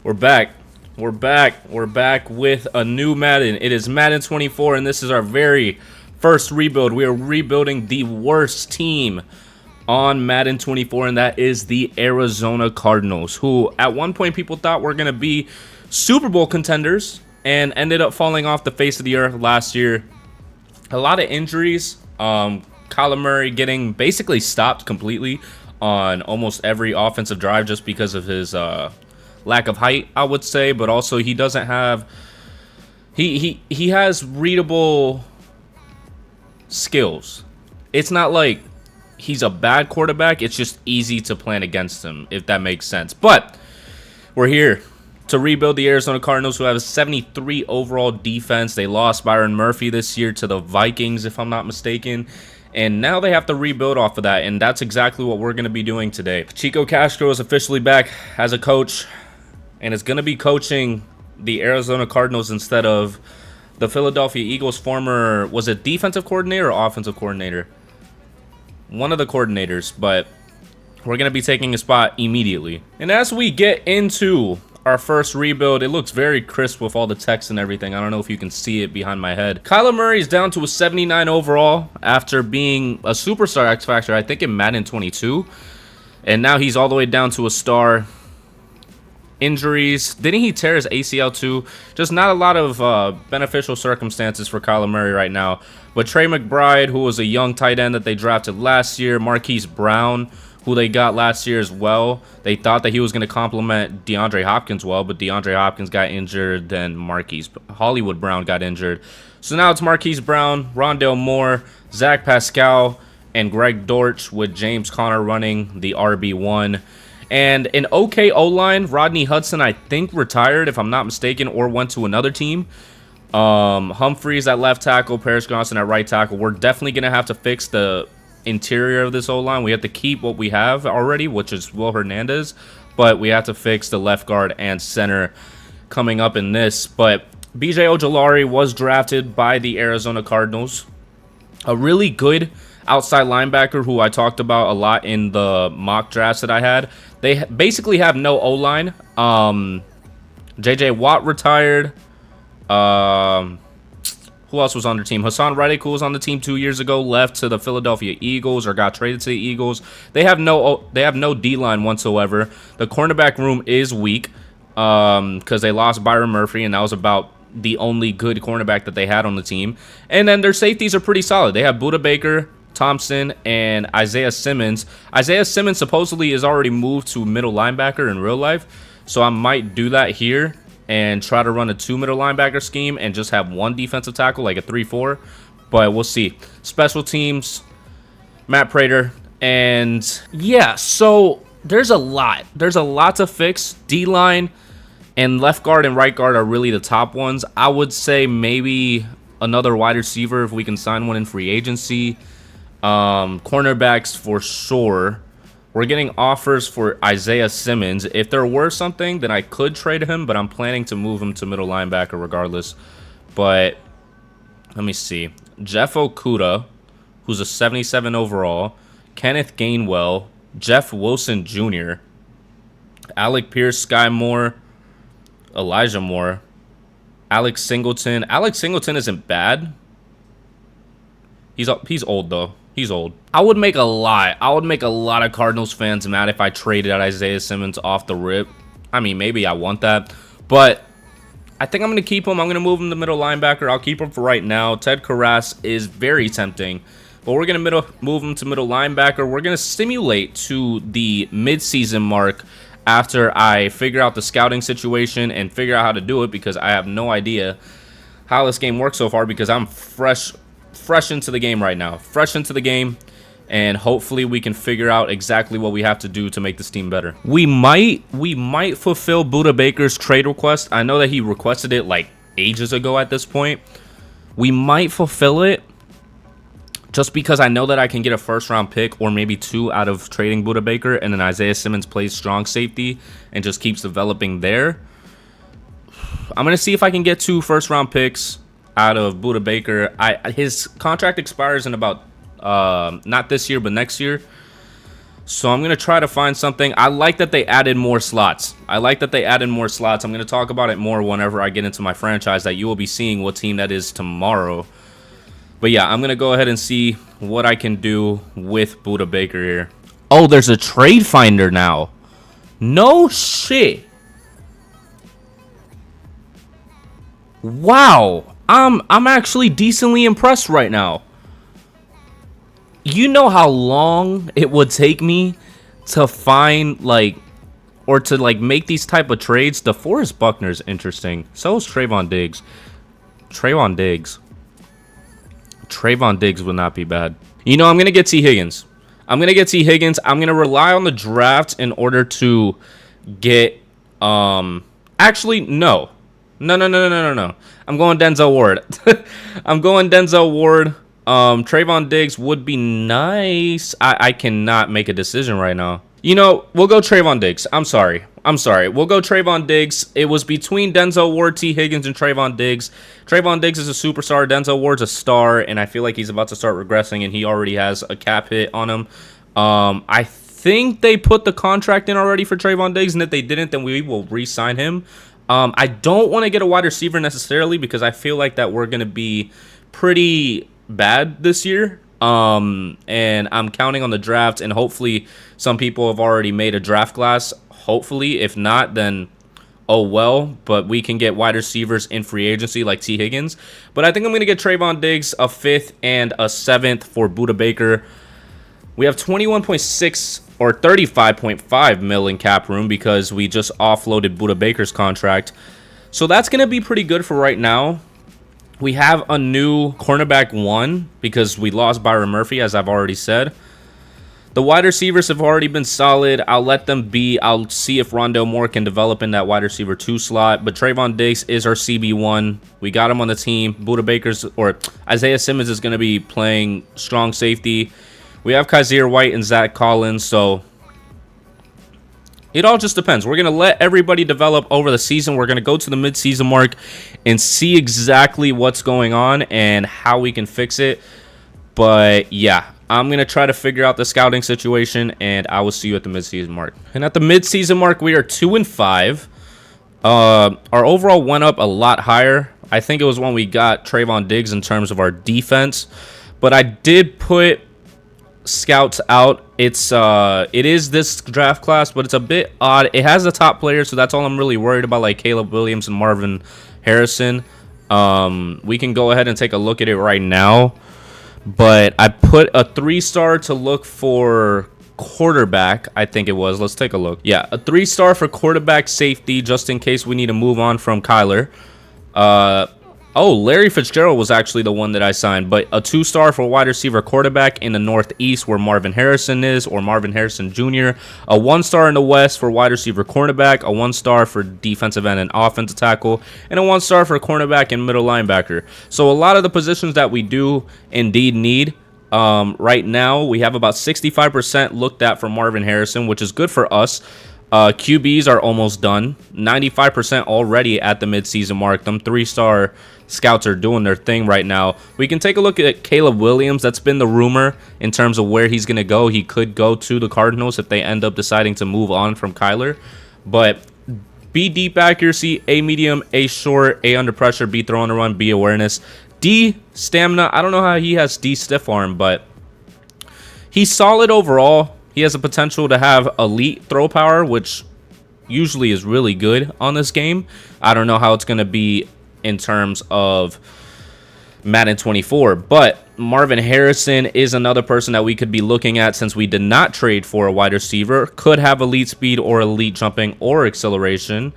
We're back. We're back. We're back with a new Madden. It is Madden 24, and this is our very first rebuild. We are rebuilding the worst team on Madden 24, and that is the Arizona Cardinals, who at one point people thought were going to be Super Bowl contenders and ended up falling off the face of the earth last year. A lot of injuries. Kyler Murray getting basically stopped completely on almost every offensive drive just because of his lack of height, I would say, but also he doesn't have he has readable skills. It's not like he's a bad quarterback, it's just easy to plan against him, if that makes sense. But we're here to rebuild the Arizona Cardinals, who have a 73 overall defense. They lost Byron Murphy this year to the Vikings, if I'm not mistaken. And now they have to rebuild off of that, and that's exactly what we're going to be doing today. Chico Castro is officially back as a coach, and is going to be coaching the Arizona Cardinals instead of the Philadelphia Eagles' former, was it defensive coordinator or offensive coordinator? One of the coordinators, but we're going to be taking a spot immediately. And as we get into our first rebuild, it looks very crisp with all the text and everything. I don't know if you can see it behind my head. Kyler Murray is down to a 79 overall after being a superstar X Factor, I think in Madden 22. And now he's all the way down to a star. Injuries. Didn't he tear his ACL too? Just not a lot of beneficial circumstances for Kyler Murray right now. But Trey McBride, who was a young tight end that they drafted last year, Marquise Brown, who they got last year as well. They thought that he was going to complement DeAndre Hopkins well, but DeAndre Hopkins got injured, then Hollywood Brown got injured. So now it's Marquise Brown, Rondale Moore, Zach Pascal, and Greg Dortch, with James Conner running the RB1. And an okay O-line, Rodney Hudson, I think, retired, if I'm not mistaken, or went to another team. Humphreys at left tackle, Paris Johnson at right tackle. We're definitely going to have to fix the interior of this O-line. We have to keep what we have already, which is Will Hernandez, but we have to fix the left guard and center coming up in this. But BJ Ojulari was drafted by the Arizona Cardinals, a really good outside linebacker who I talked about a lot in the mock drafts that I had. They basically have no O-line. JJ Watt retired. Who else was on their team? Hassan Reddick, who was on the team 2 years ago, left to the Philadelphia Eagles or got traded to the Eagles. They have no D-line whatsoever. The cornerback room is weak because they lost Byron Murphy, and that was about the only good cornerback that they had on the team. And then their safeties are pretty solid. They have Budda Baker, Thompson, and Isaiah Simmons. Isaiah Simmons supposedly is already moved to middle linebacker in real life, so I might do that here and try to run a 2 middle linebacker scheme and just have 1 defensive tackle, like a 3-4. But we'll see. Special teams, Matt Prater. And yeah, so there's a lot. There's a lot to fix. D-line and left guard and right guard are really the top ones. I would say maybe another wide receiver if we can sign one in free agency. Cornerbacks for sure. We're getting offers for Isaiah Simmons. If there were something, then I could trade him, but I'm planning to move him to middle linebacker regardless. But let me see. Jeff Okudah, who's a 77 overall. Kenneth Gainwell. Jeff Wilson Jr. Alec Pierce, Sky Moore. Elijah Moore. Alex Singleton. Alex Singleton isn't bad. He's old, though. He's old. I would make a lot of Cardinals fans mad if I traded out Isaiah Simmons off the rip. I mean, maybe I want that, but I think I'm going to keep him. I'm going to move him to middle linebacker. I'll keep him for right now. Ted Karras is very tempting, but we're going to move him to middle linebacker. We're going to simulate to the midseason mark after I figure out the scouting situation and figure out how to do it, because I have no idea how this game works so far, because I'm fresh into the game right now. Fresh into the game, and hopefully we can figure out exactly what we have to do to make this team better. We might fulfill Budda Baker's trade request. I know that he requested it like ages ago at this point. We might fulfill it just because I know that I can get a first-round pick or maybe 2 out of trading Budda Baker, and then Isaiah Simmons plays strong safety and just keeps developing there. I'm going to see if I can get 2 first-round picks out of Budda Baker. His contract expires in about not this year but next year, So I'm going to try to find something. I like that they added more slots. I'm going to talk about it more whenever I get into my franchise, that you will be seeing what team that is tomorrow. But yeah, I'm going to go ahead and see what I can do with Buda Baker here. Oh, there's a trade finder now. No shit. Wow. I'm actually decently impressed right now. You know how long it would take me to find, like, or to, like, make these type of trades? DeForest Buckner's interesting. So is Trayvon Diggs. Trayvon Diggs would not be bad. You know, I'm going to get T. Higgins. I'm going to rely on the draft in order to get, actually, no. No. I'm going Denzel Ward. Trayvon Diggs would be nice. I cannot make a decision right now. You know, we'll go Trayvon Diggs. I'm sorry. We'll go Trayvon Diggs. It was between Denzel Ward, T. Higgins, and Trayvon Diggs. Trayvon Diggs is a superstar. Denzel Ward's a star, and I feel like he's about to start regressing, and he already has a cap hit on him. I think they put the contract in already for Trayvon Diggs, and if they didn't, then we will re-sign him. I don't want to get a wide receiver necessarily because I feel like that we're going to be pretty bad this year. And I'm counting on the draft, and hopefully some people have already made a draft class. Hopefully, if not, then oh well. But we can get wide receivers in free agency like T. Higgins. But I think I'm going to get Trayvon Diggs a 5th and a 7th for Buda Baker. We have 21.6 or 35.5 mil in cap room because we just offloaded Buda Baker's contract. So that's going to be pretty good for right now. We have a new cornerback 1 because we lost Byron Murphy, as I've already said. The wide receivers have already been solid. I'll let them be. I'll see if Rondale Moore can develop in that wide receiver 2 slot. But Trayvon Diggs is our CB1. We got him on the team. Buda Baker's, or Isaiah Simmons is going to be playing strong safety. We have Kaiser White and Zach Collins, so it all just depends. We're going to let everybody develop over the season. We're going to go to the mid-season mark and see exactly what's going on and how we can fix it. But yeah, I'm going to try to figure out the scouting situation, and I will see you at the mid-season mark. And at the mid-season mark, we are 2-5. Our overall went up a lot higher. I think it was when we got Trayvon Diggs in terms of our defense. But I did put scouts out. It is this draft class, but it's a bit odd. It has the top players, so that's all I'm really worried about, like Caleb Williams and Marvin Harrison. We can go ahead and take a look at it right now. But I put a 3-star to look for quarterback, I think it was. Let's take a look. Yeah, a 3-star for quarterback safety, just in case we need to move on from Kyler. Oh, Larry Fitzgerald was actually the one that I signed, but a 2-star for wide receiver quarterback in the Northeast where Marvin Harrison is, or Marvin Harrison Jr. A 1-star in the West for wide receiver cornerback, a 1-star for defensive end and offensive tackle, and a 1-star for cornerback and middle linebacker. So a lot of the positions that we do indeed need. Right now, we have about 65% looked at for Marvin Harrison, which is good for us. QBs are almost done. 95% already at the midseason mark. Them 3-star scouts are doing their thing right now. We can take a look at Caleb Williams. That's been the rumor in terms of where he's going to go. He could go to the Cardinals if they end up deciding to move on from Kyler. But B, deep accuracy, A, medium, A, short, A, under pressure, B, throw on the run, B, awareness. D, stamina. I don't know how he has D, stiff arm, but he's solid overall. He has the potential to have elite throw power, which usually is really good on this game. I don't know how it's going to be in terms of Madden 24, but Marvin Harrison is another person that we could be looking at since we did not trade for a wide receiver. Could have elite speed or elite jumping or acceleration.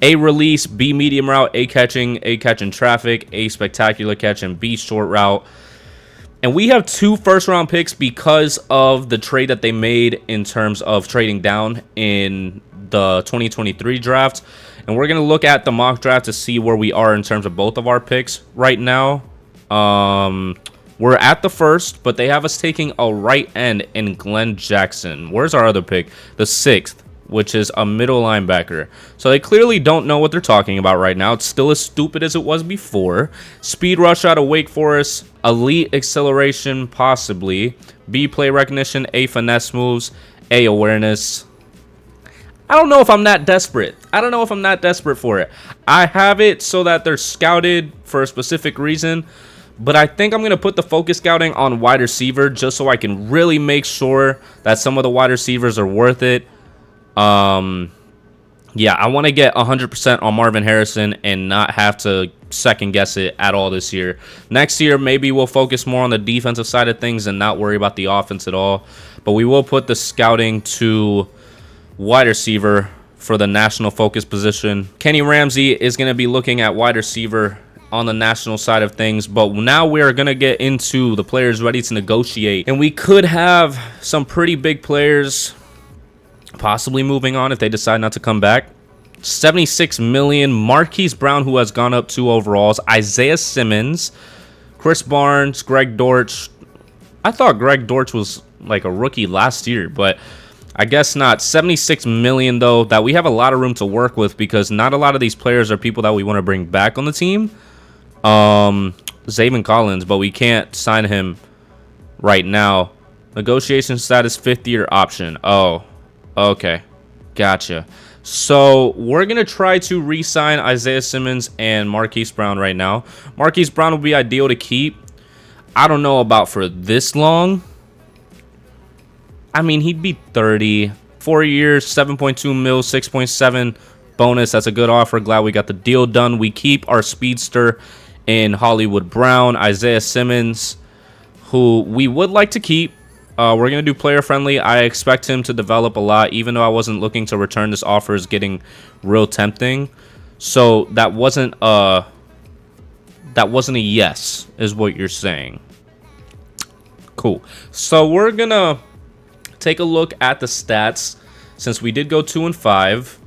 A, release, B, medium route, A, catching traffic, A, spectacular catch, and B, short route. And we have 2 first-round picks because of the trade that they made in terms of trading down in the 2023 draft. And we're going to look at the mock draft to see where we are in terms of both of our picks right now. We're at the first, but they have us taking a right end in Glenn Jackson. Where's our other pick? The 6th, which is a middle linebacker. So they clearly don't know what they're talking about right now. It's still as stupid as it was before. Speed rush out of Wake Forest. Elite acceleration, possibly. B, play recognition. A, finesse moves. A, awareness. I don't know if I'm that desperate. I don't know if I'm that desperate for it. I have it so that they're scouted for a specific reason, but I think I'm going to put the focus scouting on wide receiver just so I can really make sure that some of the wide receivers are worth it. Yeah, I want to get 100% on Marvin Harrison and not have to second guess it at all this year. Next year, maybe we'll focus more on the defensive side of things and not worry about the offense at all. But we will put the scouting to wide receiver for the national focus position. Kenny Ramsey is going to be looking at wide receiver on the national side of things, but now we are going to get into the players ready to negotiate, and we could have some pretty big players possibly moving on if they decide not to come back. 76 million. Marquise Brown, who has gone up 2 overalls. Isaiah Simmons, Chris Barnes, Greg Dortch. I thought Greg Dortch was like a rookie last year, but I guess not. 76 million though, that we have a lot of room to work with because not a lot of these players are people that we want to bring back on the team. Zaven Collins, but we can't sign him right now. Negotiation status 5th-year option. Oh, okay. Gotcha. So we're going to try to re-sign Isaiah Simmons and Marquise Brown right now. Marquise Brown will be ideal to keep. I don't know about for this long. I mean, he'd be 30. 4 years, 7.2 mil, 6.7 bonus. That's a good offer. Glad we got the deal done. We keep our speedster in Hollywood Brown. Isaiah Simmons, who we would like to keep. We're going to do player friendly. I expect him to develop a lot, even though I wasn't looking to return. This offer is getting real tempting. So that wasn't a yes, is what you're saying. Cool. So we're going to take a look at the stats. Since we did go 2-5,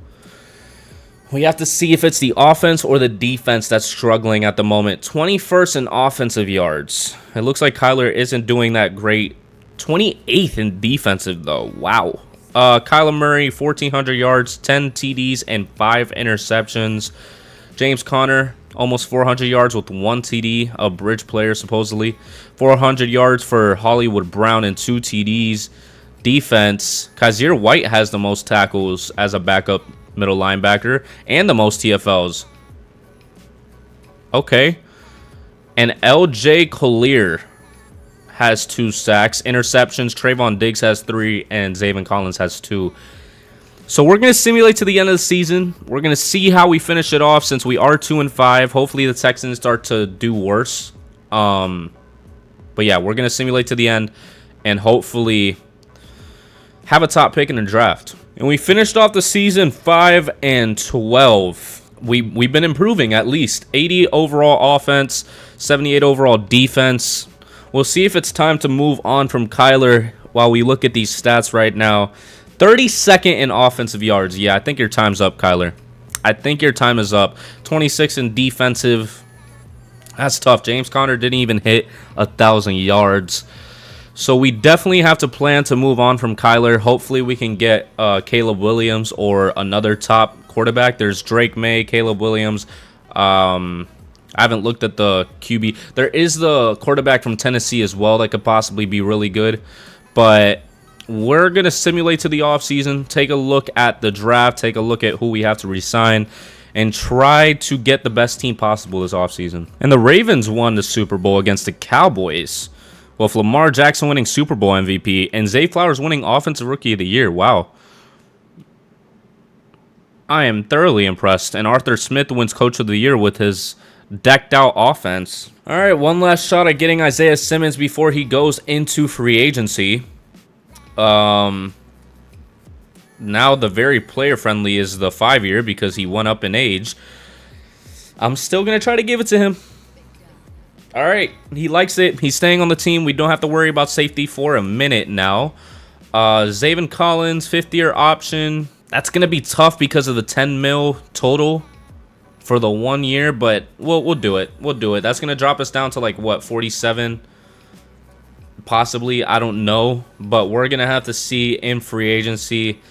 we have to see if it's the offense or the defense that's struggling at the moment. 21st in offensive yards. It looks like Kyler isn't doing that great. 28th in defensive, though. Wow. Kyler Murray, 1,400 yards, 10 TDs, and 5 interceptions. James Conner, almost 400 yards with 1 TD, a bridge player, supposedly. 400 yards for Hollywood Brown and 2 TDs. Defense, Kaiser White has the most tackles as a backup middle linebacker and the most TFLs. Okay. And LJ Collier has 2 sacks. Interceptions, Trayvon Diggs has 3, and Zaven Collins has 2. So we're going to simulate to the end of the season. We're going to see how we finish it off since we are 2-5. Hopefully the Texans start to do worse. But yeah, we're going to simulate to the end and hopefully have a top pick in the draft. And we finished off the season 5-12. We've been improving at least. 80 overall offense, 78 overall defense. We'll see if it's time to move on from Kyler while we look at these stats right now. 32nd in offensive yards. Yeah, I think your time's up, Kyler. I think your time is up. 26 in defensive. That's tough. James Conner didn't even hit 1,000 yards. So we definitely have to plan to move on from Kyler. Hopefully we can get Caleb Williams or another top quarterback. There's Drake May, Caleb Williams. I haven't looked at the QB. There is the quarterback from Tennessee as well that could possibly be really good. But we're going to simulate to the offseason, take a look at the draft, take a look at who we have to re-sign, and try to get the best team possible this offseason. And the Ravens won the Super Bowl against the Cowboys. With Lamar Jackson winning Super Bowl MVP and Zay Flowers winning Offensive Rookie of the Year. Wow. I am thoroughly impressed. And Arthur Smith wins Coach of the Year with his decked out offense. All right, one last shot at getting Isaiah Simmons before he goes into free agency. Now the very player friendly is the 5-year because he went up in age. I'm still going to try to give it to him. All right, he likes it. He's staying on the team. We don't have to worry about safety for a minute now. Zaven Collins, 5th-year option. That's going to be tough because of the 10 mil total for the 1 year, but we'll do it. We'll do it. That's going to drop us down to like, what, 47? Possibly. I don't know, but we're going to have to see in free agency.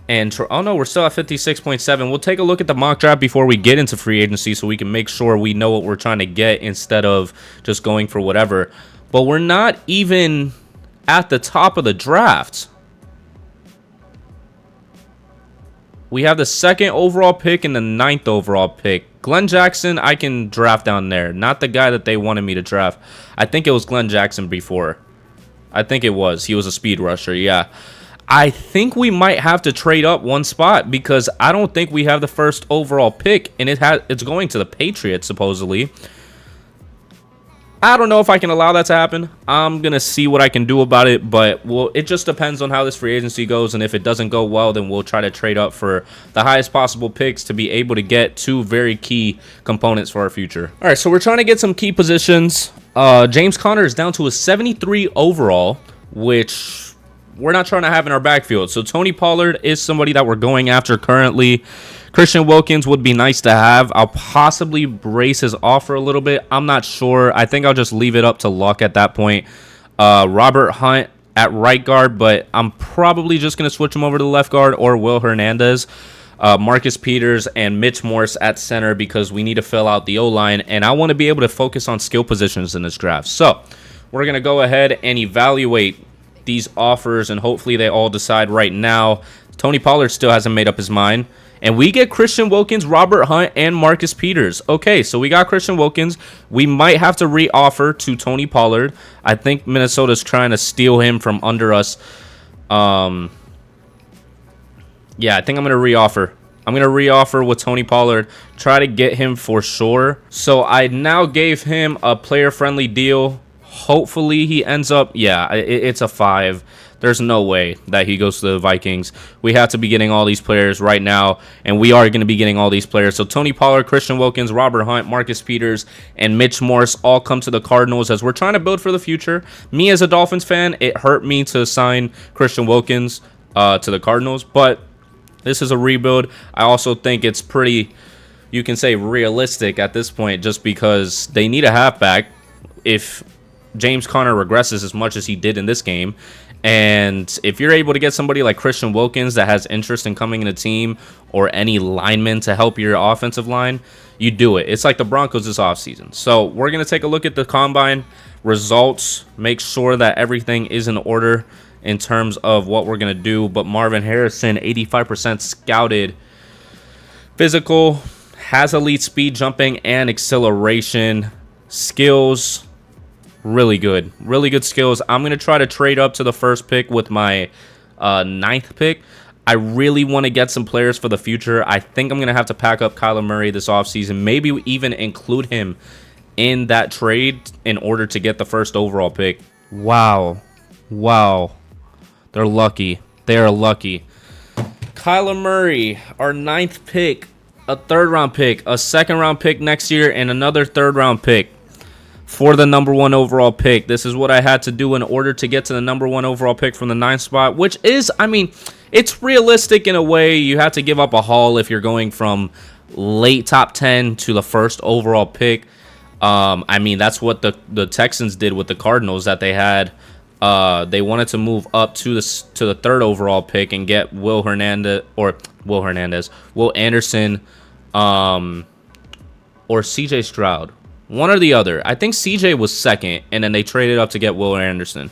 And oh no, we're still at 56.7. We'll take a look at the mock draft before we get into free agency so we can make sure we know what we're trying to get instead of just going for whatever. But we're not even at the top of the draft. We have the 2nd overall pick and the 9th overall pick. Glenn Jackson, I can draft down there. Not the guy that they wanted me to draft. I think it was Glenn Jackson before. I think it was. He was a speed rusher, yeah. I think we might have to trade up one spot because I don't think we have the 1st overall pick, and it's going to the Patriots, supposedly. I don't know if I can allow that to happen. I'm going to see what I can do about it, but it just depends on how this free agency goes, and if it doesn't go well, then we'll try to trade up for the highest possible picks to be able to get 2 very key components for our future. All right, so we're trying to get some key positions. James Conner is down to a 73 overall, which we're not trying to have in our backfield. So Tony Pollard is somebody that we're going after currently. Christian Wilkins would be nice to have. I'll possibly brace his offer a little bit. I'm not sure. I think I'll just leave it up to luck at that point. Robert Hunt at right guard, but I'm probably just going to switch him over to the left guard, or Will Hernandez. Marcus Peters and Mitch Morse at center because we need to fill out the O-line, and I want to be able to focus on skill positions in this draft. So we're going to go ahead and evaluate these offers, and hopefully they all decide right now. Tony Pollard still hasn't made up his mind. And we get Christian Wilkins, Robert Hunt, and Marcus Peters. Okay, so we got Christian Wilkins. We might have to re-offer to Tony Pollard. I think Minnesota's trying to steal him from under us. Yeah, I think I'm going to re-offer. I'm going to re-offer with Tony Pollard. Try to get him for sure. So I now gave him a player-friendly deal. Hopefully he ends up... Yeah, it's a 5. There's no way that he goes to the Vikings. We have to be getting all these players right now, and we are going to be getting all these players. So Tony Pollard, Christian Wilkins, Robert Hunt, Marcus Peters, and Mitch Morse all come to the Cardinals as we're trying to build for the future. Me as a Dolphins fan, it hurt me to sign Christian Wilkins to the Cardinals, but this is a rebuild. I also think it's pretty, you can say, realistic at this point just because they need a halfback if James Conner regresses as much as he did in this game. And if you're able to get somebody like Christian Wilkins that has interest in coming in a team, or any lineman to help your offensive line, you do it. It's like the Broncos this offseason. So we're going to take a look at the combine results, make sure that everything is in order in terms of what we're going to do. But Marvin Harrison, 85% scouted, physical, has elite speed, jumping, and acceleration, skills. Really good skills. I'm going to try to trade up to the 1st pick with my 9th pick. I really want to get some players for the future. I think I'm going to have to pack up Kyler Murray this offseason. Maybe even include him in that trade in order to get the 1st overall pick. Wow. They're lucky. They are lucky. Kyler Murray, our 9th pick, a 3rd round pick, a 2nd round pick next year, and another 3rd round pick for the number 1 overall pick. This is what I had to do in order to get to the number 1 overall pick from the 9th spot, which is, I mean, it's realistic in a way. You have to give up a haul if you're going from late top 10 to the 1st overall pick. I mean, that's what the Texans did with the Cardinals that they had. They wanted to move up to the 3rd overall pick and get Will Anderson, or CJ Stroud. One or the other. I think CJ was 2nd, and then they traded up to get Will Anderson.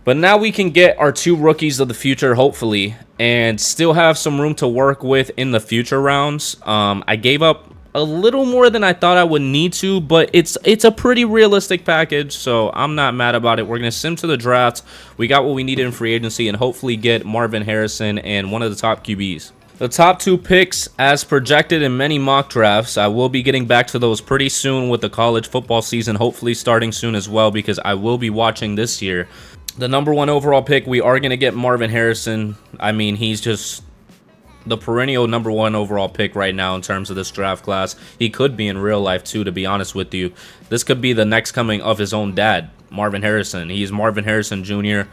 But now we can get our 2 rookies of the future, hopefully, and still have some room to work with in the future rounds. I gave up a little more than I thought I would need to, but it's a pretty realistic package, so I'm not mad about it. We're going to sim to the draft. We got what we needed in free agency and hopefully get Marvin Harrison and one of the top QBs. The top 2 picks, as projected in many mock drafts, I will be getting back to those pretty soon with the college football season, hopefully starting soon as well, because I will be watching this year. The number 1 overall pick, we are going to get Marvin Harrison. I mean, he's just the perennial number 1 overall pick right now in terms of this draft class. He could be in real life, too, to be honest with you. This could be the next coming of his own dad, Marvin Harrison. He's Marvin Harrison Jr.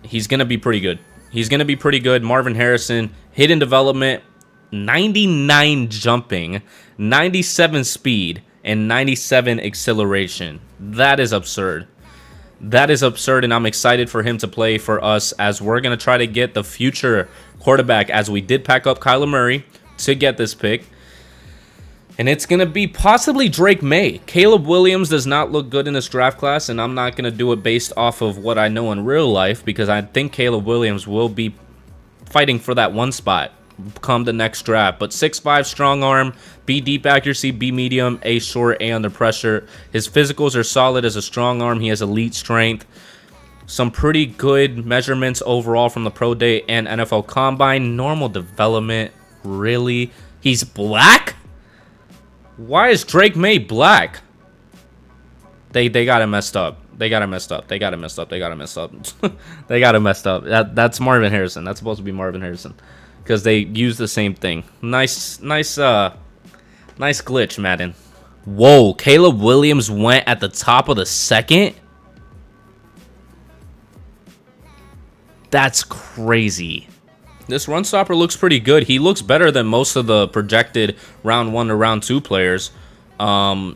He's going to be pretty good. He's going to be pretty good. Marvin Harrison, hidden development, 99 jumping, 97 speed, and 97 acceleration. That is absurd. That is absurd, and I'm excited for him to play for us as we're going to try to get the future quarterback, as we did pack up Kyler Murray to get this pick. And it's going to be possibly Drake May. Caleb Williams does not look good in this draft class, and I'm not going to do it based off of what I know in real life, because I think Caleb Williams will be fighting for that one spot come the next draft. But 6'5", strong arm, B deep accuracy, B medium, A short, A under pressure. His physicals are solid as a strong arm. He has elite strength. Some pretty good measurements overall from the Pro Day and NFL Combine. Normal development, really? He's black? Why is Drake May black? They got it messed up. They got it messed up. They got it messed up. They got it messed up. They got it messed up. That's Marvin Harrison. That's supposed to be Marvin Harrison. Because they use the same thing. Nice glitch, Madden. Whoa, Caleb Williams went at the top of the second? That's crazy. This run stopper looks pretty good. He looks better than most of the projected round 1 to round 2 players.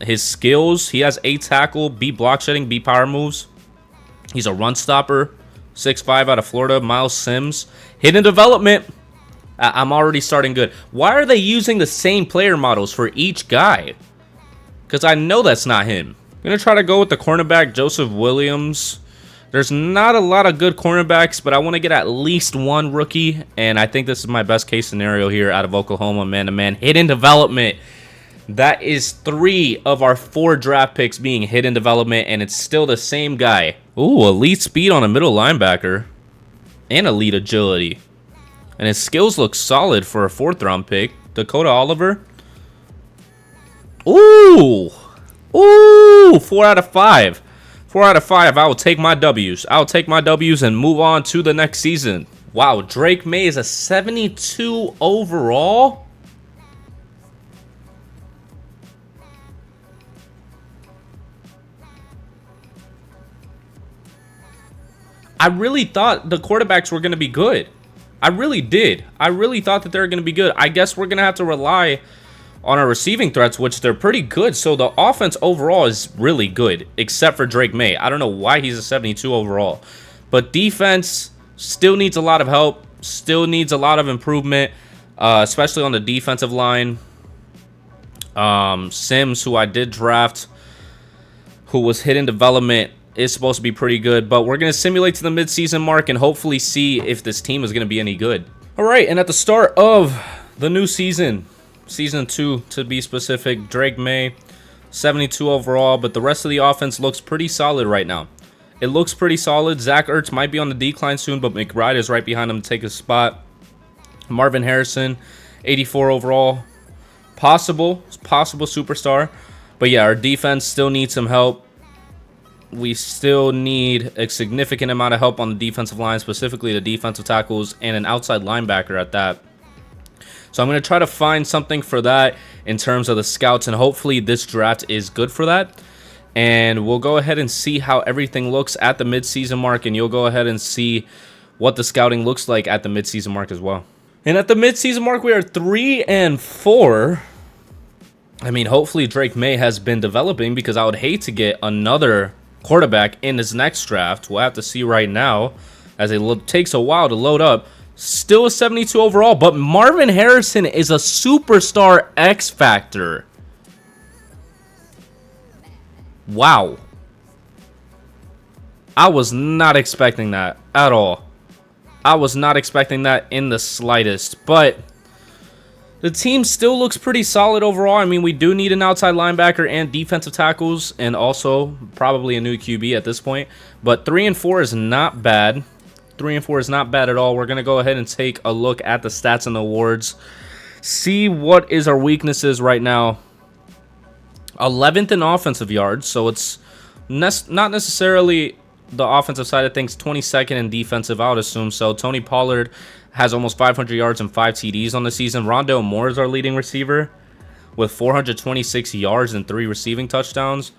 His skills, he has A tackle, B block shedding, B power moves. He's a run stopper. 6'5" out of Florida. Miles Sims. Hidden development. I'm already starting good. Why are they using the same player models for each guy? Because I know that's not him. I'm going to try to go with the cornerback, Joseph Williams. There's not a lot of good cornerbacks, but I want to get at least one rookie. And I think this is my best case scenario here out of Oklahoma, man-to-man. Hidden development. That is 3 of our 4 draft picks being hidden development, and it's still the same guy. Ooh, elite speed on a middle linebacker. And elite agility. And his skills look solid for a 4th round pick. Dakota Oliver. Ooh. Ooh. 4 out of 5. 4 out of 5. I will take my W's. I'll take my W's and move on to the next season. Wow. Drake May is a 72 overall. I really thought the quarterbacks were going to be good. I really did. I really thought that they were going to be good. I guess we're going to have to rely on our receiving threats, which they're pretty good. So the offense overall is really good, except for Drake May. I don't know why he's a 72 overall. But defense still needs a lot of help. Still needs a lot of improvement, especially on the defensive line. Sims, who I did draft, who was hidden development, is supposed to be pretty good, but we're going to simulate to the midseason mark and hopefully see if this team is going to be any good. All right, and at the start of the new season, season 2 to be specific, Drake May, 72 overall, but the rest of the offense looks pretty solid right now. It looks pretty solid. Zach Ertz might be on the decline soon, but McBride is right behind him to take his spot. Marvin Harrison, 84 overall, possible superstar, but yeah, our defense still needs some help. We still need a significant amount of help on the defensive line, specifically the defensive tackles and an outside linebacker at that. So I'm going to try to find something for that in terms of the scouts, and hopefully this draft is good for that. And we'll go ahead and see how everything looks at the midseason mark, and you'll go ahead and see what the scouting looks like at the midseason mark as well. And at the midseason mark, we are 3-4. I mean, hopefully Drake May has been developing, because I would hate to get another quarterback in his next draft. We'll have to see right now, as it takes a while to load up. Still a 72 overall, but Marvin Harrison is a superstar X Factor. Wow. I was not expecting that at all. I was not expecting that in the slightest, but the team still looks pretty solid overall. I mean, we do need an outside linebacker and defensive tackles, and also probably a new QB at this point. But 3-4 is not bad. 3-4 is not bad at all. We're going to go ahead and take a look at the stats and the awards. See what is our weaknesses right now. 11th in offensive yards, so it's not necessarily the offensive side of things. 22nd in defensive, I would assume so. Tony Pollard has almost 500 yards and 5 TDs on the season. Rondale Moore is our leading receiver with 426 yards and 3 receiving touchdowns.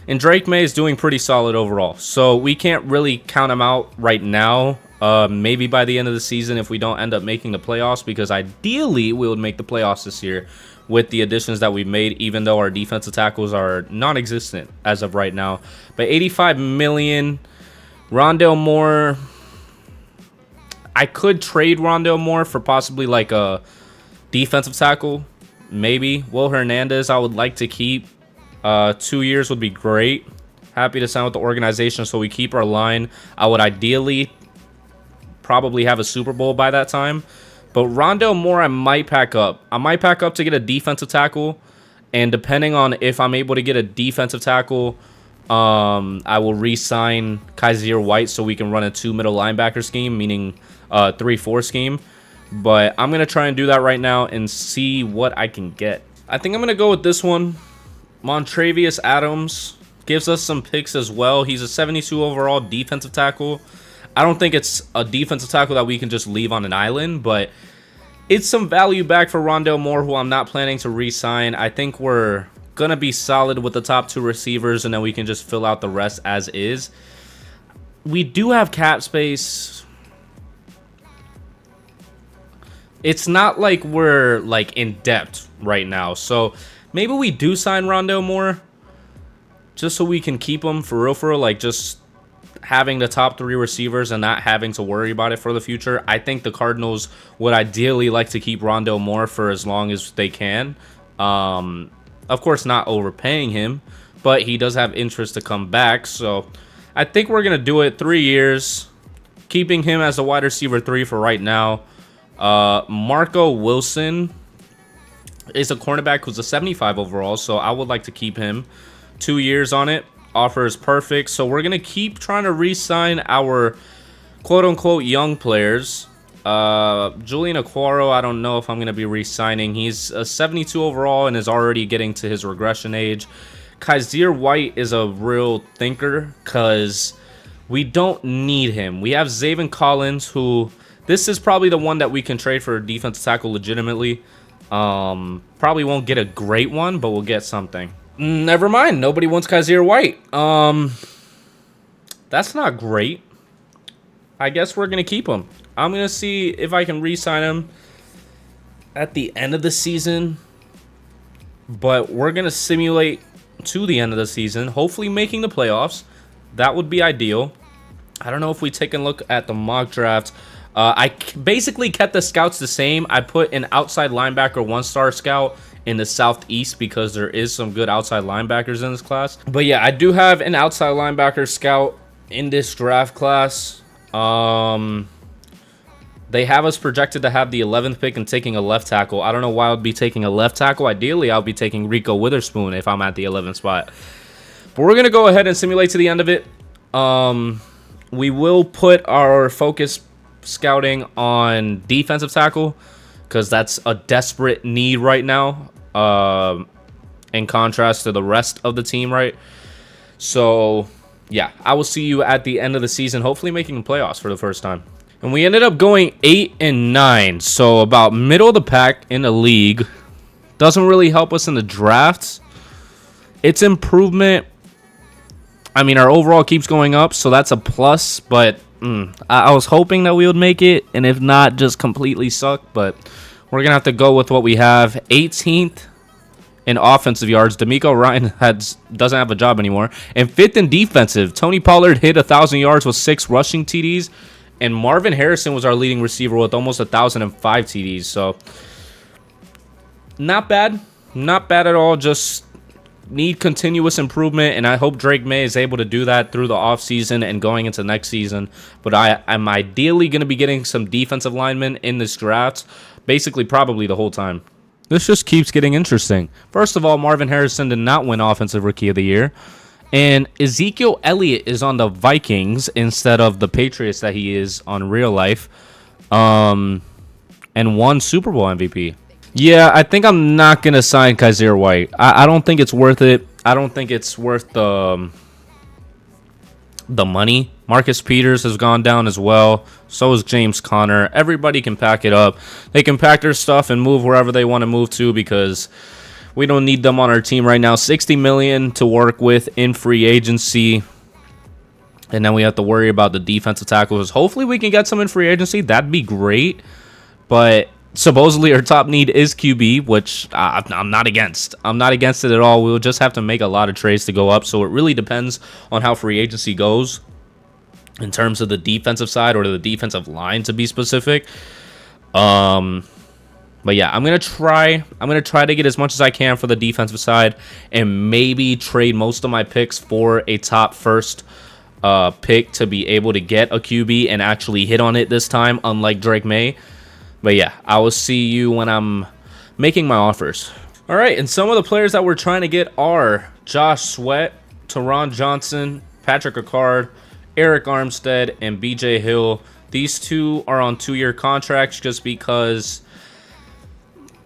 And Drake May is doing pretty solid overall. So we can't really count him out right now. Maybe by the end of the season if we don't end up making the playoffs, because ideally we would make the playoffs this year with the additions that we've made, even though our defensive tackles are non-existent as of right now. But 85 million. Rondale Moore, I could trade Rondale Moore for possibly like a defensive tackle, maybe. Will Hernandez, I would like to keep. 2 years would be great. Happy to sign with the organization so we keep our line. I would ideally probably have a Super Bowl by that time. But Rondale Moore, I might pack up. I might pack up to get a defensive tackle. And depending on if I'm able to get a defensive tackle, I will re-sign Kaiser White so we can run a 2 middle linebacker scheme, meaning 3-4 scheme. But I'm going to try and do that right now and see what I can get. I think I'm going to go with this one. Montravius Adams gives us some picks as well. He's a 72 overall defensive tackle. I don't think it's a defensive tackle that we can just leave on an island, but it's some value back for Rondale Moore, who I'm not planning to re-sign. I think we're going to be solid with the top 2 receivers, and then we can just fill out the rest as is. We do have cap space. It's not like we're like in debt right now, so maybe we do sign Rondale Moore just so we can keep him for real, like just having the top 3 receivers and not having to worry about it for the future. I think the Cardinals would ideally like to keep Rondale Moore for as long as they can. Of course, not overpaying him, but he does have interest to come back. So I think we're going to do it 3 years, keeping him as a wide receiver 3 for right now. Marco Wilson is a cornerback who's a 75 overall, so I would like to keep him. 2 years on it. Offer is perfect. So we're going to keep trying to re-sign our quote-unquote young players. Julian Aquaro, I don't know if I'm going to be re-signing. He's a 72 overall and is already getting to his regression age. Kaiser White is a real thinker because we don't need him. We have Zaven Collins, who this is probably the one that we can trade for a defensive tackle legitimately. Probably won't get a great one, but we'll get something. Never mind. Nobody wants Kaiser White. That's not great. I guess we're going to keep him. I'm going to see if I can re-sign him at the end of the season. But we're going to simulate to the end of the season, hopefully making the playoffs. That would be ideal. I don't know if we take a look at the mock draft. I basically kept the scouts the same. I put an outside linebacker 1-star scout in the Southeast because there is some good outside linebackers in this class. But yeah, I do have an outside linebacker scout in this draft class. They have us projected to have the 11th pick and taking a left tackle. I don't know why I would be taking a left tackle. Ideally, I'll be taking Rico Witherspoon if I'm at the 11th spot. But we're going to go ahead and simulate to the end of it. We will put our focus scouting on defensive tackle, because that's a desperate need right now, in contrast to the rest of the team, right? So, yeah, I will see you at the end of the season, hopefully making the playoffs for the first time. And we ended up going 8-9, so about middle of the pack in the league. Doesn't really help us in the drafts. It's improvement. I mean, our overall keeps going up, so that's a plus, but I was hoping that we would make it, and if not, just completely suck. But we're going to have to go with what we have. 18th in offensive yards. D'Amico Ryan doesn't have a job anymore. And 5th in defensive. Tony Pollard hit 1,000 yards with 6 rushing TDs. And Marvin Harrison was our leading receiver with almost 1,005 TDs. So, not bad. Not bad at all. Just need continuous improvement, and I hope Drake May is able to do that through the offseason and going into next season. But I'm ideally going to be getting some defensive linemen in this draft, basically probably the whole time. This just keeps getting interesting. First of all, Marvin Harrison did not win Offensive Rookie of the Year, and Ezekiel Elliott is on the Vikings instead of the Patriots that he is on real life, and won Super Bowl MVP. Yeah, I think I'm not going to sign Kaiser White. I don't think it's worth it. I don't think it's worth the money. Marcus Peters has gone down as well. So is James Conner. Everybody can pack it up. They can pack their stuff and move wherever they want to move to, because we don't need them on our team right now. $60 million to work with in free agency. And then we have to worry about the defensive tackles. Hopefully we can get some in free agency. That'd be great. But supposedly our top need is QB, which I'm not against. I'm not against it at all. We'll just have to make a lot of trades to go up. So it really depends on how free agency goes in terms of the defensive side, or the defensive line to be specific. But yeah, I'm gonna try to get as much as I can for the defensive side, and maybe trade most of my picks for a top first pick to be able to get a QB and actually hit on it this time, unlike Drake May. But yeah, I will see you when I'm making my offers. All right, and some of the players that we're trying to get are Josh Sweat, Teron Johnson, Patrick Ricard, Eric Armstead, and BJ Hill. These two are on 2-year contracts just because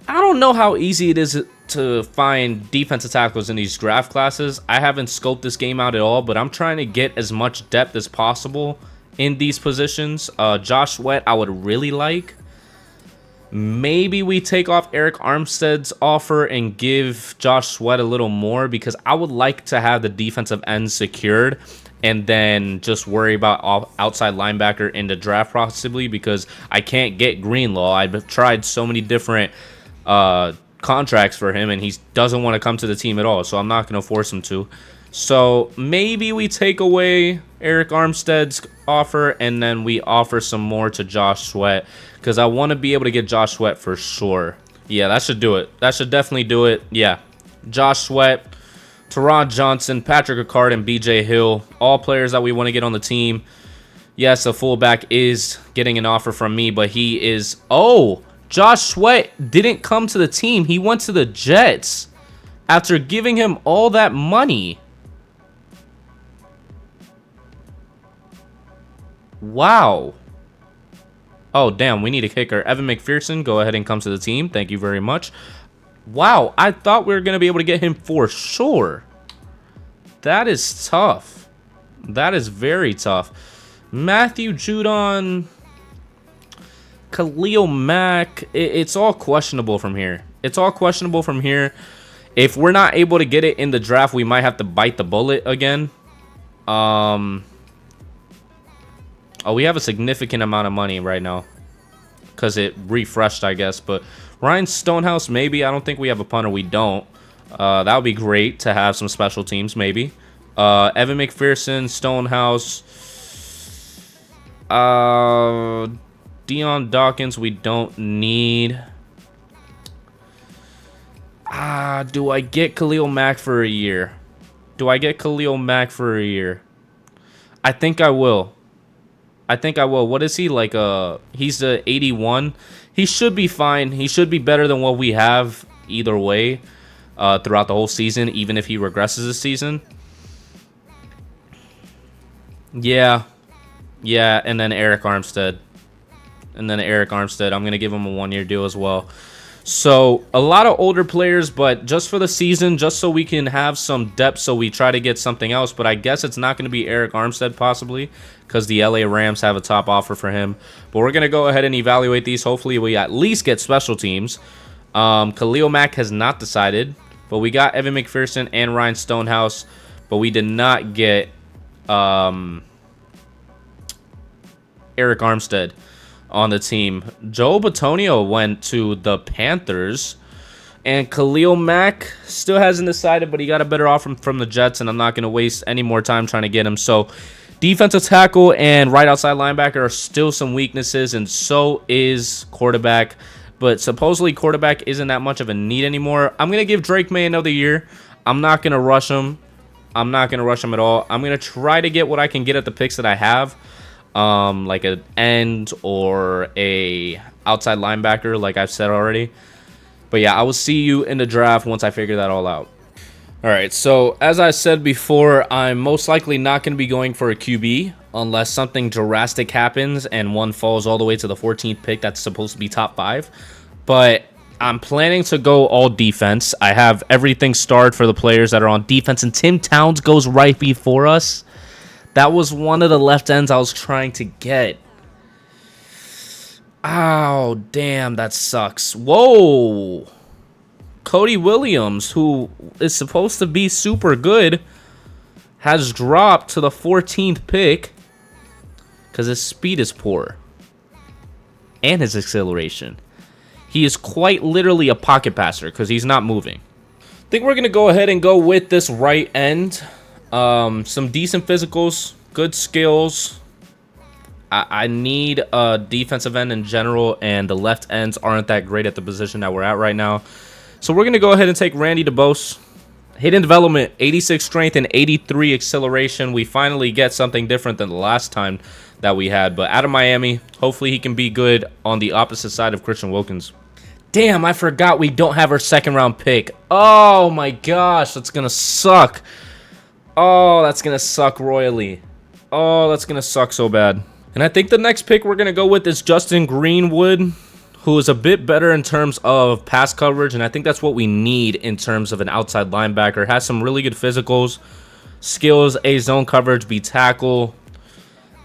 I don't know how easy it is to find defensive tackles in these draft classes. I haven't scoped this game out at all, but I'm trying to get as much depth as possible in these positions. Josh Sweat, I would really like. Maybe we take off Eric Armstead's offer and give Josh Sweat a little more because I would like to have the defensive end secured and then just worry about outside linebacker in the draft possibly because I can't get Greenlaw. I've tried so many different contracts for him and he doesn't want to come to the team at all, so I'm not going to force him to. So maybe we take away Eric Armstead's offer and then we offer some more to Josh Sweat because I want to be able to get Josh Sweat for sure. Yeah, that should do it. That should definitely do it. Yeah, Josh Sweat, Teron Johnson, Patrick Ricard, and BJ Hill, all players that we want to get on the team. Yes, a fullback is getting an offer from me, but he is... Oh, Josh Sweat didn't come to the team. He went to the Jets after giving him all that money. Wow. Oh, damn, we need a kicker. Evan McPherson, go ahead and come to the team. Thank you very much. Wow, I thought we were going to be able to get him for sure. That is tough. That is very tough. Matthew Judon, Khalil Mack, it's all questionable from here. It's all questionable from here. If we're not able to get it in the draft, we might have to bite the bullet again. Oh, we have a significant amount of money right now because it refreshed, I guess. But Ryan Stonehouse, maybe. I don't think we have a punter. We don't. That would be great to have some special teams, maybe. Evan McPherson, Stonehouse. Deion Dawkins, we don't need. Do I get Khalil Mack for a year? Do I get Khalil Mack for a year? I think I will. I think I will. What is he like? He's a 81. He should be fine. He should be better than what we have either way throughout the whole season, even if he regresses this season. Yeah. Yeah, and then Eric Armstead. I'm going to give him a 1-year deal as well. So, a lot of older players, but just for the season, just so we can have some depth, so we try to get something else. But I guess it's not going to be Eric Armstead, possibly, because the LA Rams have a top offer for him. But we're going to go ahead and evaluate these. Hopefully, we at least get special teams. Khalil Mack has not decided, but we got Evan McPherson and Ryan Stonehouse, but we did not get Eric Armstead on the team. Joe Batonio went to the Panthers, and Khalil Mack still hasn't decided, but he got a better offer from the Jets, and I'm not going to waste any more time trying to get him. So defensive tackle and right outside linebacker are still some weaknesses, and so is quarterback. But supposedly quarterback isn't that much of a need anymore. I'm going to give Drake May another year. I'm not going to rush him. I'm not going to rush him at all. I'm going to try to get what I can get at the picks that I have. Like an end or a outside linebacker, like I've said already. But yeah, I will see you in the draft once I figure that all out. All right, so as I said before, I'm most likely not going to be going for a QB unless something drastic happens and one falls all the way to the 14th pick that's supposed to be top 5. But I'm planning to go all defense. I have everything starred for the players that are on defense, and Tim Towns goes right before us. That was one of the left ends I was trying to get. Oh, damn, that sucks. Whoa. Cody Williams, who is supposed to be super good, has dropped to the 14th pick because his speed is poor and his acceleration. He is quite literally a pocket passer because he's not moving. I think we're going to go ahead and go with this right end. Some decent physicals, good skills. I need a defensive end in general, and the left ends aren't that great at the position that we're at right now. So we're going to go ahead and take Randy DeBose. Hidden development, 86 strength and 83 acceleration. We finally get something different than the last time that we had. But out of Miami, hopefully he can be good on the opposite side of Christian Wilkins. Damn, I forgot we don't have our second round pick. Oh my gosh, that's going to suck. Oh, that's going to suck royally. Oh, that's going to suck so bad. And I think the next pick we're going to go with is Justin Greenwood, who is a bit better in terms of pass coverage, and I think that's what we need in terms of an outside linebacker. Has some really good physicals, skills, A zone coverage, B tackle.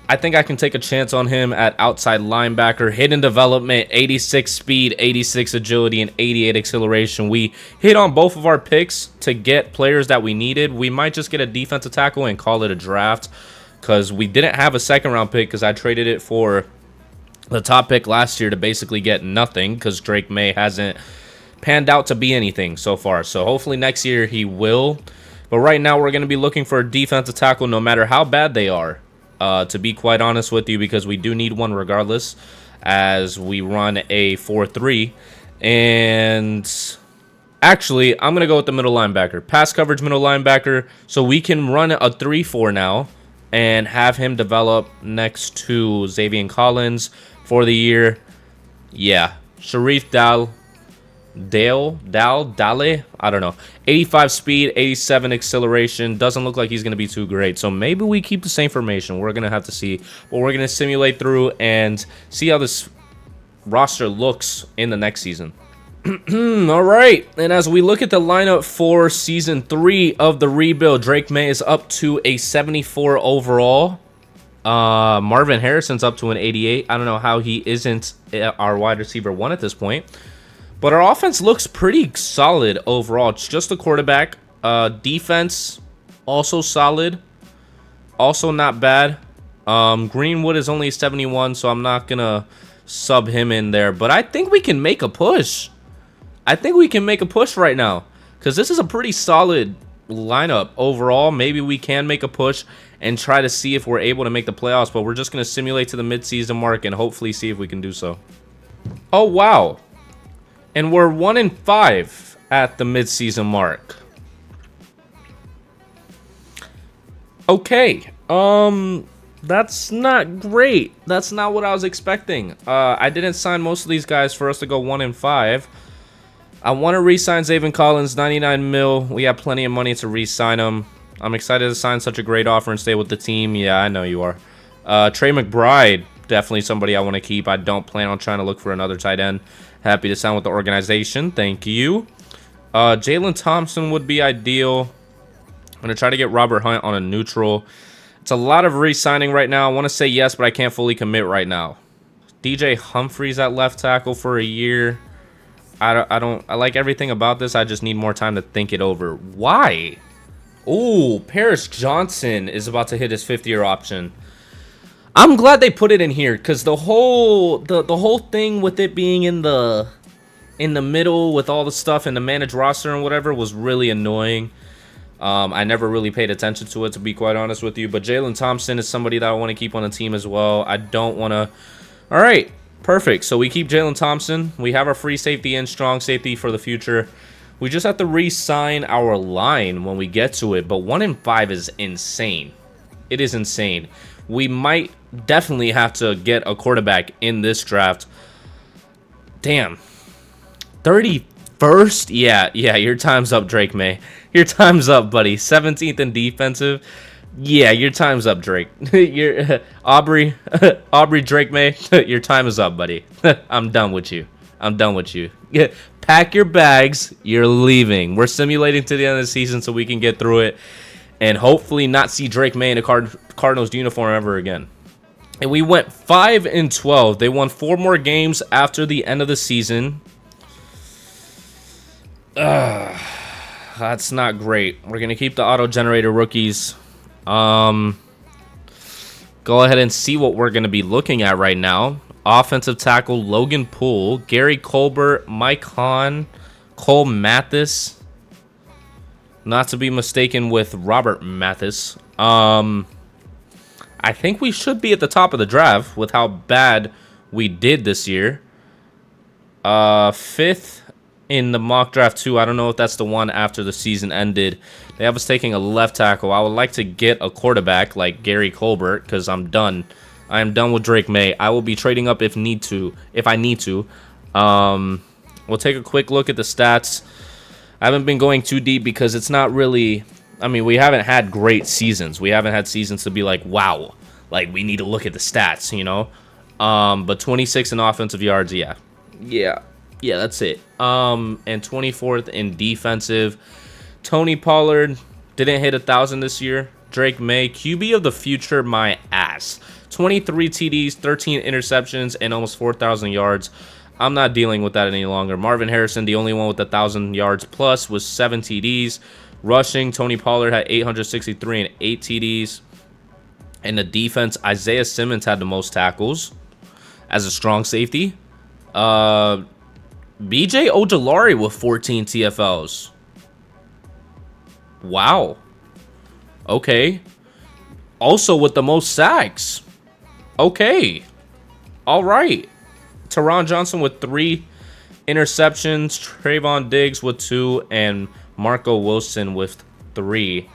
I think I can take a chance on him at outside linebacker. Hidden development, 86 speed, 86 agility, and 88 acceleration. We hit on both of our picks to get players that we needed. We might just get a defensive tackle and call it a draft, because we didn't have a second round pick because I traded it for the top pick last year to basically get nothing, because Drake May hasn't panned out to be anything so far. So hopefully next year he will. But right now we're going to be looking for a defensive tackle no matter how bad they are, to be quite honest with you, because we do need one regardless as we run a 4-3. And actually, I'm going to go with the middle linebacker. Pass coverage middle linebacker, so we can run a 3-4 now and have him develop next to Xavier Collins for the year. Yeah, Sharif Dale, I don't know. 85 speed, 87 acceleration. Doesn't look like he's going to be too great. So maybe we keep the same formation. We're going to have to see. But we're going to simulate through and see how this roster looks in the next season. All right, and as we look at the lineup for season 3 of the rebuild, Drake May is up to a 74 overall. Marvin Harrison's up to an 88. I don't know how he isn't our wide receiver 1 at this point, but our offense looks pretty solid overall. It's just the quarterback. Defense also solid, also not bad. Greenwood is only 71, so I'm not gonna sub him in there, but I think we can make a push. I think we can make a push right now, because this is a pretty solid lineup overall. Maybe we can make a push and try to see if we're able to make the playoffs, but we're just going to simulate to the midseason mark and hopefully see if we can do so. Oh, wow. And we're 1-5 at the midseason mark. Okay. That's not great. That's not what I was expecting. I didn't sign most of these guys for us to go 1-5. I want to re-sign Xavier Collins, 99 mil. We have plenty of money to re-sign him. I'm excited to sign such a great offer and stay with the team. Yeah, I know you are. Trey McBride, definitely somebody I want to keep. I don't plan on trying to look for another tight end. Happy to sign with the organization. Thank you. Jalen Thompson would be ideal. I'm going to try to get Robert Hunt on a neutral. It's a lot of re-signing right now. I want to say yes, but I can't fully commit right now. DJ Humphries at left tackle for a year. I like everything about this. I just need more time to think it over. Why? Ooh, Paris Johnson is about to hit his 5th-year option. I'm glad they put it in here, because the whole thing with it being in the middle with all the stuff in the managed roster and whatever was really annoying. I never really paid attention to it, to be quite honest with you. But Jalen Thompson is somebody that I want to keep on the team as well. I don't want to... All right. Perfect. So we keep Jalen Thompson. We have our free safety and strong safety for the future. We just have to re-sign our line when we get to it. But 1-5 is insane. It is insane. We might definitely have to get a quarterback in this draft. Damn. 31st? Yeah, your time's up, Drake May. Your time's up, buddy. 17th in defensive. Yeah, your time's up, Drake. Aubrey Drake May, your time is up, buddy. I'm done with you. I'm done with you. Yeah, pack your bags. You're leaving. We're simulating to the end of the season so we can get through it and hopefully not see Drake May in a Cardinals uniform ever again. And we went 5-12. They won 4 more games after the end of the season. That's not great. We're going to keep the auto-generated rookies. Go ahead and see what we're going to be looking at right now. Offensive tackle Logan Poole, Gary Colbert, Mike Hahn, Cole Mathis, not to be mistaken with Robert Mathis. I think we should be at the top of the draft with how bad we did this year. 5th in the mock draft too. I don't know if that's the one after the season ended. They have us taking a left tackle. I would like to get a quarterback like Gary Colbert because I'm done. I am done with Drake May. I will be trading up if I need to. We'll take a quick look at the stats. I haven't been going too deep because it's not really... I mean, we haven't had great seasons. We haven't had seasons to be like, wow, like we need to look at the stats, you know? But 26 in offensive yards, yeah. Yeah, that's it. And 24th in defensive. Tony Pollard didn't hit 1,000 this year. Drake May, QB of the future, my ass. 23 TDs, 13 interceptions, and almost 4,000 yards. I'm not dealing with that any longer. Marvin Harrison, the only one with 1,000 yards plus, was 7 TDs. Rushing, Tony Pollard had 863 and 8 TDs. And the defense, Isaiah Simmons had the most tackles as a strong safety. BJ Ojulari with 14 TFLs. Wow. Okay. Also with the most sacks. Okay. All right. Teron Johnson with 3 interceptions. Trayvon Diggs with 2. And Marco Wilson with 3.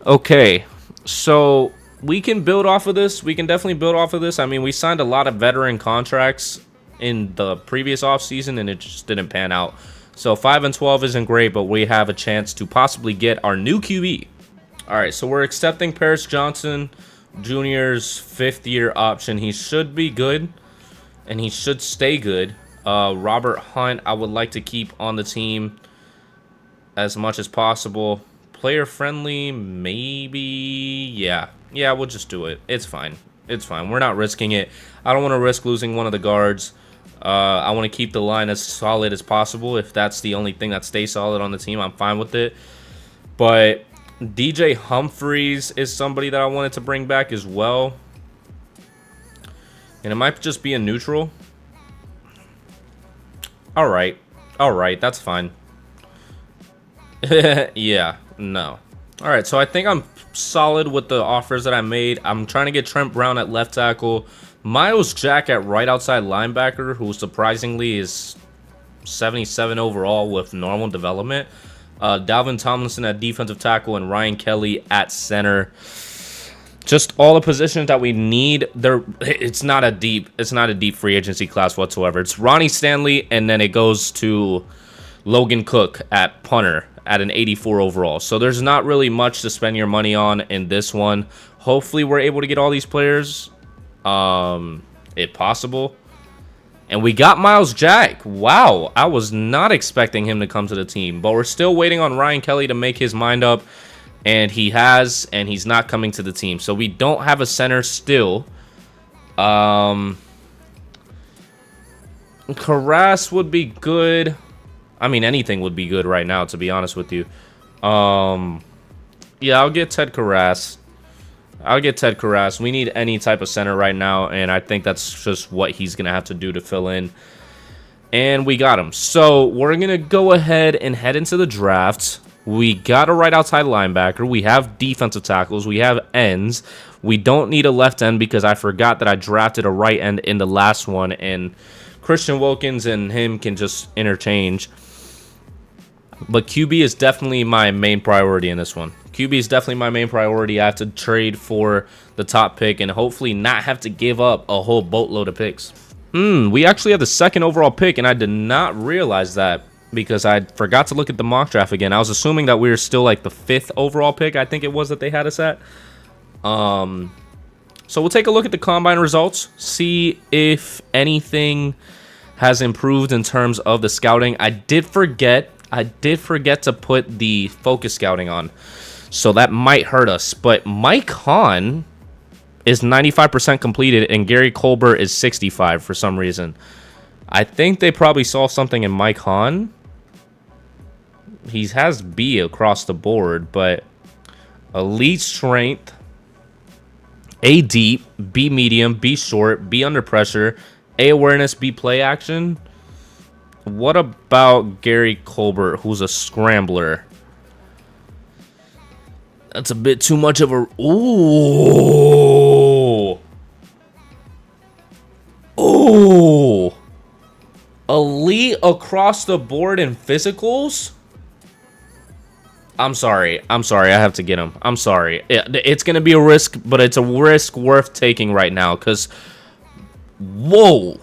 Okay. So we can build off of this. We can definitely build off of this. I mean, we signed a lot of veteran contracts in the previous offseason, and it just didn't pan out. So 5-12 isn't great, but we have a chance to possibly get our new QB. All right, so we're accepting Paris Johnson Jr.'s 5th-year option. He should be good, and he should stay good. Robert Hunt, I would like to keep on the team as much as possible. Player friendly, maybe. Yeah, we'll just do it. It's fine. We're not risking it. I don't want to risk losing one of the guards. I want to keep the line as solid as possible. If that's the only thing that stays solid on the team, I'm fine with it. But DJ Humphries is somebody that I wanted to bring back as well. And it might just be a neutral. All right, that's fine. Yeah, no. All right, so I think I'm solid with the offers that I made. I'm trying to get Trent Brown at left tackle. Miles Jack at right outside linebacker, who surprisingly is 77 overall with normal development. Dalvin Tomlinson at defensive tackle and Ryan Kelly at center. Just all the positions that we need. It's not a deep free agency class whatsoever. It's Ronnie Stanley, and then it goes to Logan Cook at punter at an 84 overall. So there's not really much to spend your money on in this one. Hopefully we're able to get all these players, if possible. And we got Miles Jack. Wow, I was not expecting him to come to the team, but we're still waiting on Ryan Kelly to make his mind up, and he has, and he's not coming to the team. So we don't have a center still. Karras would be good. I mean, anything would be good right now, to be honest with you. Yeah, I'll get Ted Karras. We need any type of center right now, and I think that's just what he's going to have to do to fill in. And we got him. So we're going to go ahead and head into the draft. We got a right outside linebacker. We have defensive tackles. We have ends. We don't need a left end because I forgot that I drafted a right end in the last one, and Christian Wilkins and him can just interchange. But QB is definitely my main priority in this one. QB is definitely my main priority. I have to trade for the top pick and hopefully not have to give up a whole boatload of picks. We actually have the 2nd overall pick, and I did not realize that because I forgot to look at the mock draft again. I was assuming that we were still like the 5th overall pick, I think it was, that they had us at. So we'll take a look at the combine results, see if anything has improved in terms of the scouting. I did forget to put the focus scouting on, so that might hurt us. But Mike Hahn is 95% completed, and Gary Colbert is 65 for some reason. I think they probably saw something in Mike Hahn. He has B across the board, but elite strength, A deep, B medium, B short, B under pressure, A awareness, B play action. What about Gary Colbert, who's a scrambler? That's a bit too much of a... Ooh. Ooh. Elite across the board in physicals? I'm sorry. I have to get him. I'm sorry. It's going to be a risk, but it's a risk worth taking right now because, whoa.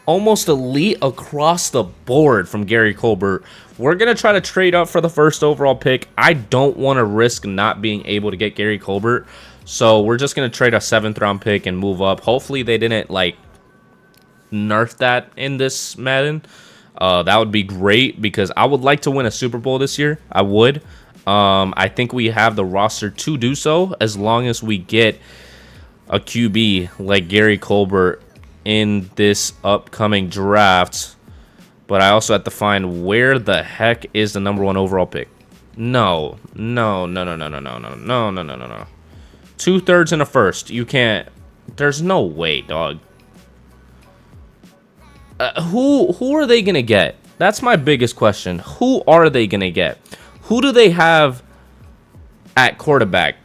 Almost elite across the board from Gary Colbert. We're going to try to trade up for the first overall pick. I don't want to risk not being able to get Gary Colbert. So we're just going to trade a 7th round pick and move up. Hopefully they didn't like nerf that in this Madden. That would be great because I would like to win a Super Bowl this year. I would. I think we have the roster to do so as long as we get a QB like Gary Colbert in this upcoming draft. But I also have to find where the heck is the #1 overall pick. No. 2/3 and a first. You can't. There's no way, dog. Who are they gonna get? That's my biggest question. Who are they gonna get? Who do they have at quarterback?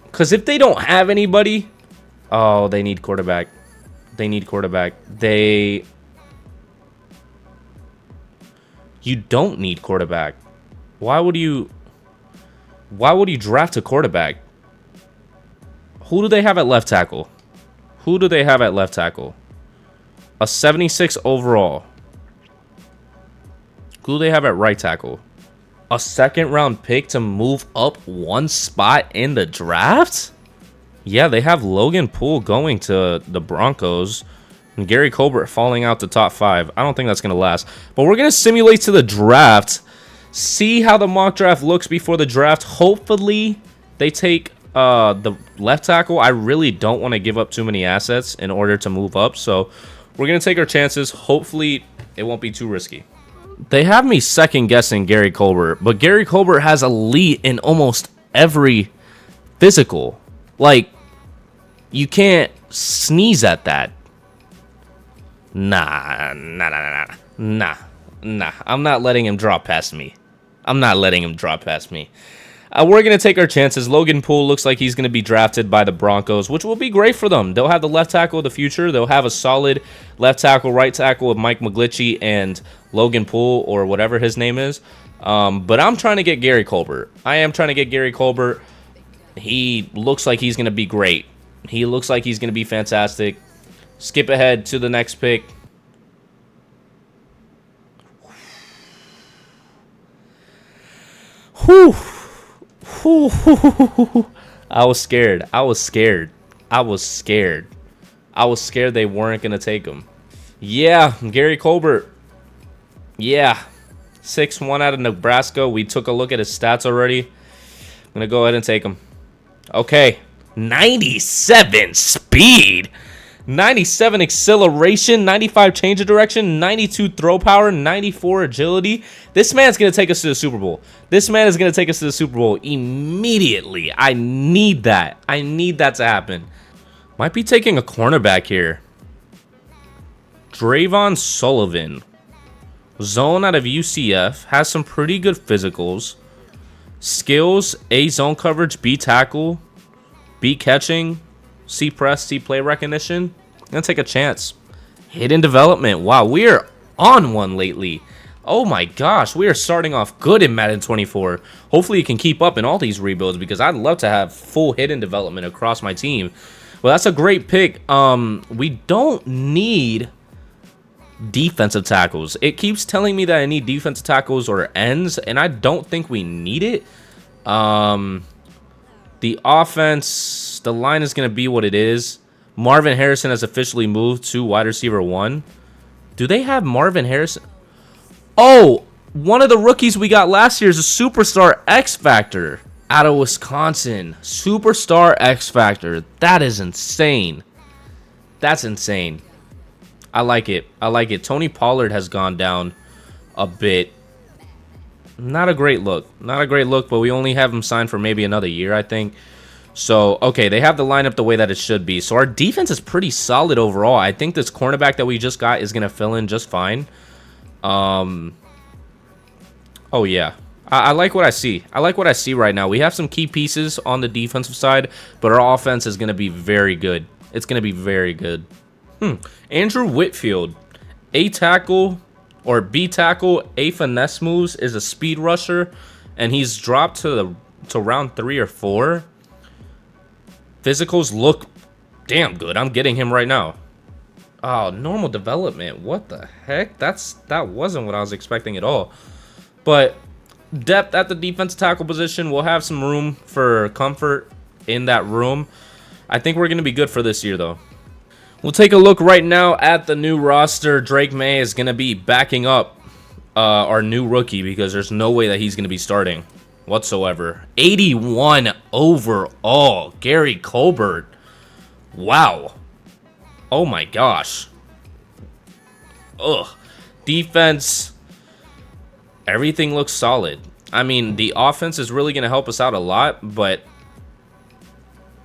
Because if they don't have anybody, oh, they need quarterback. They need quarterback. You don't need quarterback. Why would you draft a quarterback? Who do they have at left tackle? Who do they have at left tackle? A 76 overall. Who do they have at right tackle? A 2nd round pick to move up 1 spot in the draft? Yeah, they have Logan Poole going to the Broncos and Gary Colbert falling out to top 5. I don't think that's going to last. But we're going to simulate to the draft. See how the mock draft looks before the draft. Hopefully, they take the left tackle. I really don't want to give up too many assets in order to move up. So we're going to take our chances. Hopefully, it won't be too risky. They have me second guessing Gary Colbert. But Gary Colbert has elite in almost every physical. Like, you can't sneeze at that. Nah. I'm not letting him drop past me. We're going to take our chances. Logan Poole looks like he's going to be drafted by the Broncos, which will be great for them. They'll have the left tackle of the future. They'll have a solid left tackle, right tackle with Mike McGlinchey and Logan Poole or whatever his name is. But I'm trying to get Gary Colbert. I am trying to get Gary Colbert. He looks like he's going to be great. He looks like he's going to be fantastic. Skip ahead to the next pick. Whew. I was scared they weren't going to take him. Yeah, Gary Colbert. Yeah. 6'1" out of Nebraska. We took a look at his stats already. I'm going to go ahead and take him. Okay. 97 speed. 97 acceleration, 95 change of direction, 92 throw power, 94 agility. This man's going to take us to the Super Bowl. This man is going to take us to the Super Bowl immediately. I need that. I need that to happen. Might be taking a cornerback here. Dravon Sullivan. Zone out of UCF. Has some pretty good physicals. Skills, A zone coverage, B tackle, B catching, C press, C play recognition. I'm going to take a chance. Hidden development. Wow, we are on one lately. Oh my gosh, we are starting off good in Madden 24. Hopefully you can keep up in all these rebuilds because I'd love to have full hidden development across my team. Well, that's a great pick. We don't need defensive tackles. It keeps telling me that I need defensive tackles or ends, and I don't think we need it. The offense, the line is going to be what it is. Marvin Harrison has officially moved to wide receiver 1. Do they have Marvin Harrison? Oh, one of the rookies we got last year is a superstar X Factor out of Wisconsin. Superstar X Factor. That is insane. That's insane. I like it. I like it. Tony Pollard has gone down a bit. Not a great look. Not a great look, but we only have him signed for maybe another year, I think. So, okay, they have the lineup the way that it should be. So our defense is pretty solid overall. I think this cornerback that we just got is going to fill in just fine. Oh, yeah. I like what I see. I like what I see right now. We have some key pieces on the defensive side, but our offense is going to be very good. It's going to be very good. Andrew Whitfield. A tackle or B tackle, A finesse moves is a speed rusher, and he's dropped to round 3 or 4. Physicals look damn good. I'm getting him right now. Oh, normal development. What the heck? That wasn't what I was expecting at all. But depth at the defensive tackle position, we'll have some room for comfort in that room. I think we're going to be good for this year, though. We'll take a look right now at the new roster. Drake May is going to be backing up our new rookie because there's no way that he's going to be starting whatsoever. 81 overall. Gary Colbert. Wow. Oh my gosh. Ugh. Defense. Everything looks solid. I mean, the offense is really going to help us out a lot, but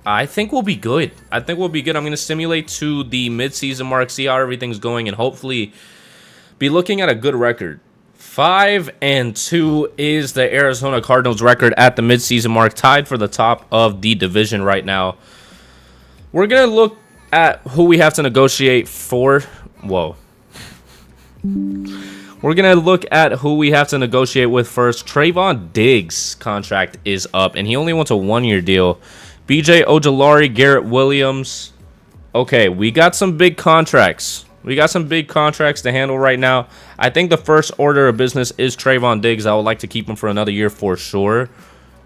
I think we'll be good. I'm going to simulate to the midseason mark, see how everything's going, and hopefully be looking at a good record. 5-2 is the Arizona Cardinals record at the midseason mark, tied for the top of the division right now. We're going to look at who we have to negotiate for. Whoa. We're going to look at who we have to negotiate with first. Trayvon Diggs' contract is up, and he only wants a 1-year deal. BJ Ojulari, Garrett Williams. Okay, we got some big contracts. We got some big contracts to handle right now. I think the first order of business is Trayvon Diggs. I would like to keep him for another year for sure.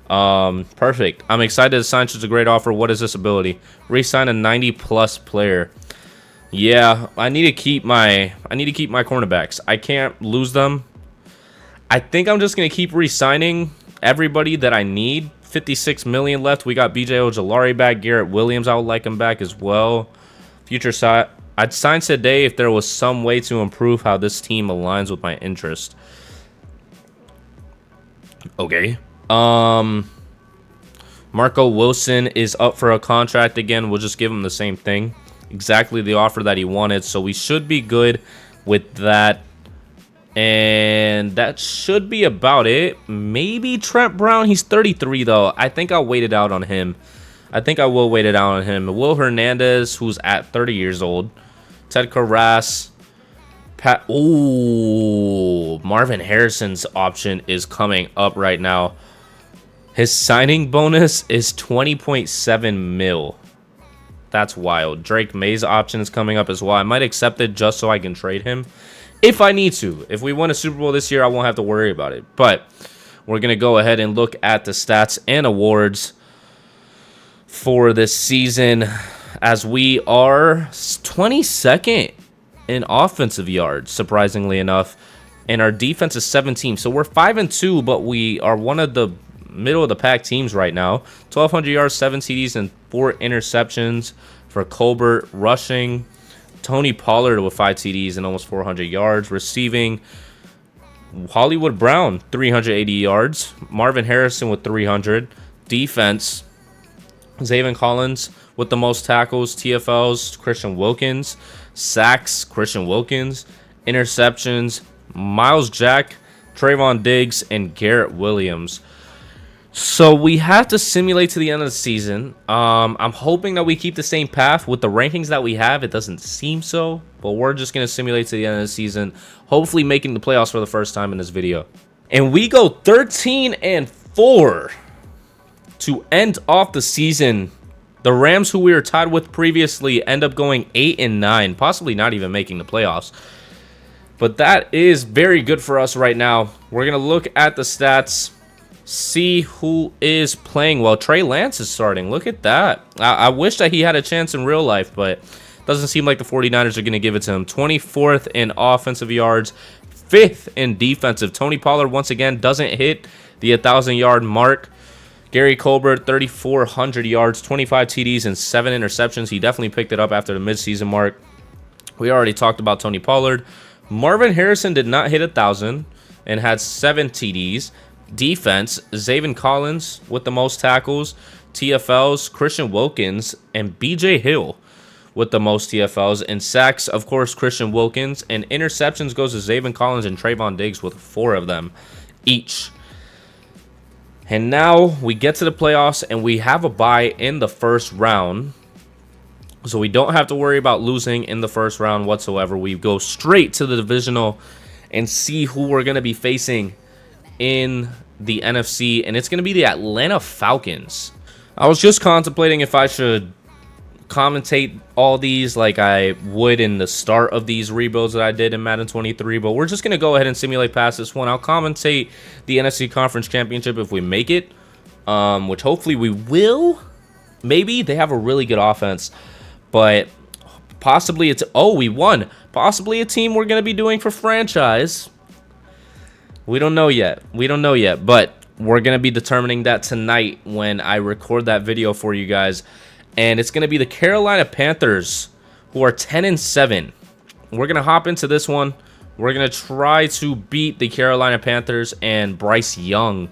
Perfect. I'm excited to sign such a great offer. What is this ability? Re-sign a 90+ player. Yeah, I need to keep my cornerbacks. I can't lose them. I think I'm just gonna keep re-signing everybody that I need. 56 million left. We got BJ Ojulari back. Garrett Williams, I would like him back as well. Future side, I'd sign today if there was some way to improve how this team aligns with my interest. Okay. Marco Wilson is up for a contract again. We'll just give him the same thing. Exactly the offer that he wanted. So we should be good with that. And that should be about it. Maybe Trent Brown. He's 33, though. I think I'll wait it out on him. I think I will wait it out on him. Will Hernandez, who's at 30 years old. Ted Karras. Ooh, Marvin Harrison's option is coming up right now. His signing bonus is 20.7 mil. That's wild. Drake May's option is coming up as well. I might accept it just so I can trade him if I need to. If we win a Super Bowl this year, I won't have to worry about it. But we're going to go ahead and look at the stats and awards for this season as we are 22nd in offensive yards, surprisingly enough. And our defense is 17th. So we're 5-2, but we are one of the middle of the pack teams right now. 1,200 yards, 7 TDs, and 4 interceptions for Colbert. Rushing, Tony Pollard with 5 TDs and almost 400 yards. Receiving, Hollywood Brown, 380 yards. Marvin Harrison with 300. Defense, Zaven Collins with the most tackles. TFLs, Christian Wilkins. Sacks, Christian Wilkins. Interceptions, Miles Jack, Trayvon Diggs, and Garrett Williams. So we have to simulate to the end of the season. I'm hoping that we keep the same path with the rankings that we have. It doesn't seem so, but we're just going to simulate to the end of the season, hopefully making the playoffs for the first time in this video. And we go 13-4 to end off the season. The Rams, who we were tied with previously, end up going 8-9, possibly not even making the playoffs. But that is very good for us right now. We're going to look at the stats, see who is playing well. Trey Lance is starting. Look at that. I wish that he had a chance in real life, but doesn't seem like the 49ers are going to give it to him. 24th in offensive yards, 5th in defensive. Tony Pollard, once again, doesn't hit the 1,000-yard mark. Gary Colbert, 3,400 yards, 25 TDs, and 7 interceptions. He definitely picked it up after the midseason mark. We already talked about Tony Pollard. Marvin Harrison did not hit 1,000 and had 7 TDs. Defense, Zaven Collins with the most tackles. TFLs, Christian Wilkins, and BJ Hill with the most TFLs. And sacks, of course, Christian Wilkins. And interceptions goes to Zaven Collins and Trayvon Diggs with 4 of them each. And now we get to the playoffs, and we have a bye in the first round. So we don't have to worry about losing in the first round whatsoever. We go straight to the divisional and see who we're going to be facing in the NFC. And it's going to be the Atlanta Falcons. I was just contemplating if I should commentate all these like I would in the start of these rebuilds that I did in Madden 23, but we're just going to go ahead and simulate past this one. I'll commentate the NFC Conference Championship if we make it, which hopefully we will. Maybe. They have a really good offense, but possibly it's... Oh, we won. Possibly a team we're going to be doing for franchise. We don't know yet. We don't know yet, but we're going to be determining that tonight when I record that video for you guys. And it's going to be the Carolina Panthers, who are 10-7. We're going to hop into this one. We're going to try to beat the Carolina Panthers and Bryce Young,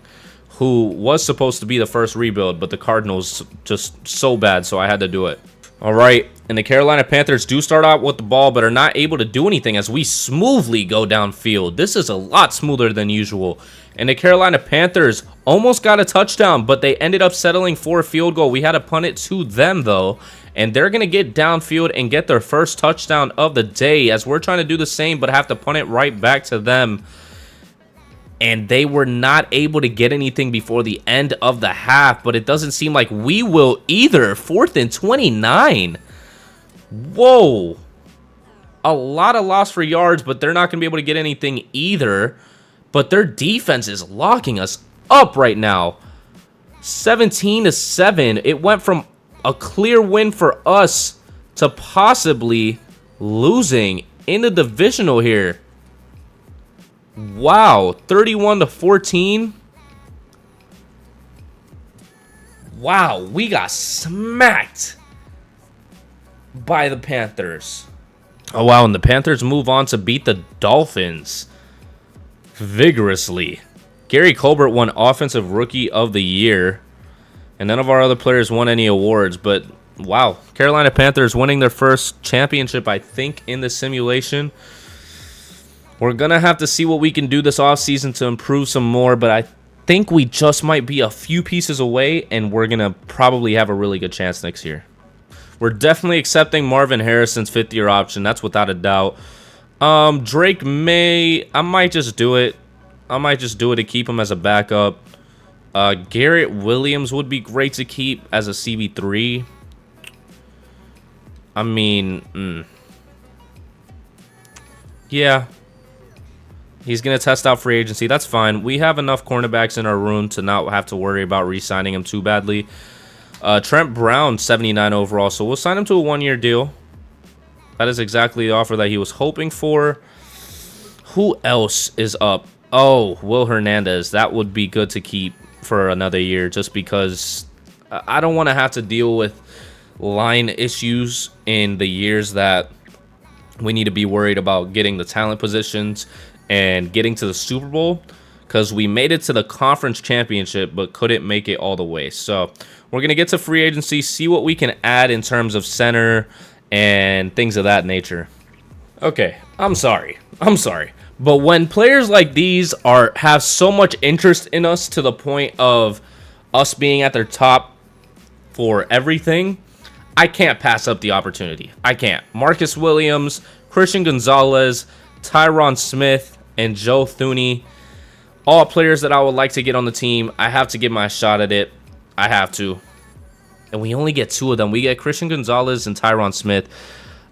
who was supposed to be the first rebuild, but the Cardinals just so bad, so I had to do it. All right, and the Carolina Panthers do start out with the ball, but are not able to do anything as we smoothly go downfield. This is a lot smoother than usual. And the Carolina Panthers almost got a touchdown, but they ended up settling for a field goal. We had to punt it to them, though, and they're going to get downfield and get their first touchdown of the day as we're trying to do the same, but have to punt it right back to them. And they were not able to get anything before the end of the half, but it doesn't seem like we will either. 4th and 29. Whoa. A lot of loss for yards, but they're not going to be able to get anything either. But their defense is locking us up right now. 17-7. It went from a clear win for us to possibly losing in the divisional here. Wow, 31-14. Wow, we got smacked by the Panthers. Oh, wow, and the Panthers move on to beat the Dolphins vigorously. Gary Colbert won Offensive Rookie of the Year, and none of our other players won any awards, but wow, Carolina Panthers winning their first championship, I think, in the simulation. We're going to have to see what we can do this offseason to improve some more, but I think we just might be a few pieces away, and we're going to probably have a really good chance next year. We're definitely accepting Marvin Harrison's 5th-year option. That's without a doubt. Drake May, I might just do it. I might just do it to keep him as a backup. Garrett Williams would be great to keep as a CB3. I mean, yeah. He's going to test out free agency. That's fine. We have enough cornerbacks in our room to not have to worry about re-signing him too badly. Trent Brown, 79 overall. So we'll sign him to a 1-year deal. That is exactly the offer that he was hoping for. Who else is up? Oh, Will Hernandez. That would be good to keep for another year just because I don't want to have to deal with line issues in the years that we need to be worried about getting the talent positions and getting to the Super Bowl, because we made it to the conference championship but couldn't make it all the way. So we're going to get to free agency, see what we can add in terms of center and things of that nature. Okay, I'm sorry. But when players like these have so much interest in us to the point of us being at their top for everything, I can't pass up the opportunity. I can't. Marcus Williams, Christian Gonzalez, Tyron Smith, and Joe Thuney, all players that I would like to get on the team. I have to give my shot at it. I have to. And we only get 2 of them. We get Christian Gonzalez and Tyron Smith.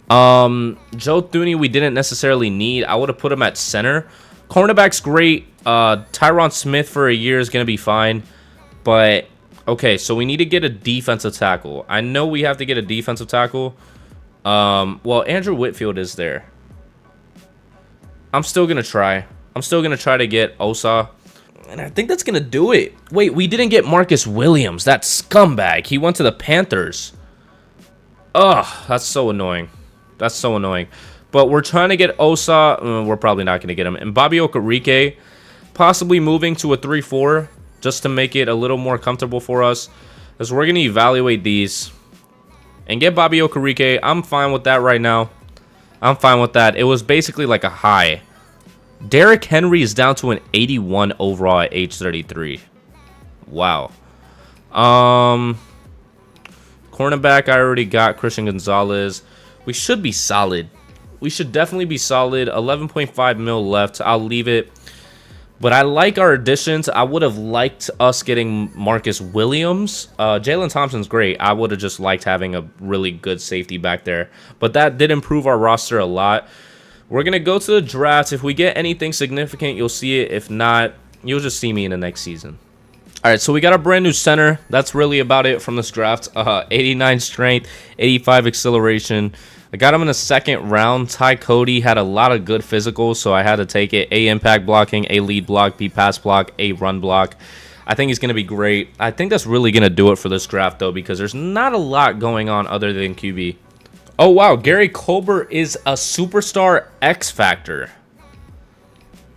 Joe Thuney we didn't necessarily need. I would have put him at center. Cornerback's great. Tyron Smith for a year is going to be fine. But, okay, so we need to get a defensive tackle. I know we have to get a defensive tackle. Well, Andrew Whitfield is there. I'm still going to try. I'm still going to try to get Osa. And I think that's going to do it. Wait, we didn't get Marcus Williams. That scumbag. He went to the Panthers. Ugh, that's so annoying. That's so annoying. But we're trying to get Osa. We're probably not going to get him. And Bobby Okereke, possibly moving to a 3-4 just to make it a little more comfortable for us. Because we're going to evaluate these and get Bobby Okereke. I'm fine with that right now. I'm fine with that. It was basically like a high. Derrick Henry is down to an 81 overall at age 33. Wow. Cornerback, I already got Christian Gonzalez. We should be solid. We should definitely be solid. 11.5 mil left. I'll leave it. But I like our additions. I would have liked us getting Marcus Williams. Jalen Thompson's great. I would have just liked having a really good safety back there. But that did improve our roster a lot. We're going to go to the draft. If we get anything significant, you'll see it. If not, you'll just see me in the next season. All right, so we got a brand new center. That's really about it from this draft. 89 strength, 85 acceleration. I got him in the second round. Ty Cody had a lot of good physicals, so I had to take it. A, impact blocking, A, lead block, B, pass block, A, run block. I think he's going to be great. I think that's really going to do it for this draft, though, because there's not a lot going on other than QB. Oh, wow. Gary Colbert is a superstar X Factor.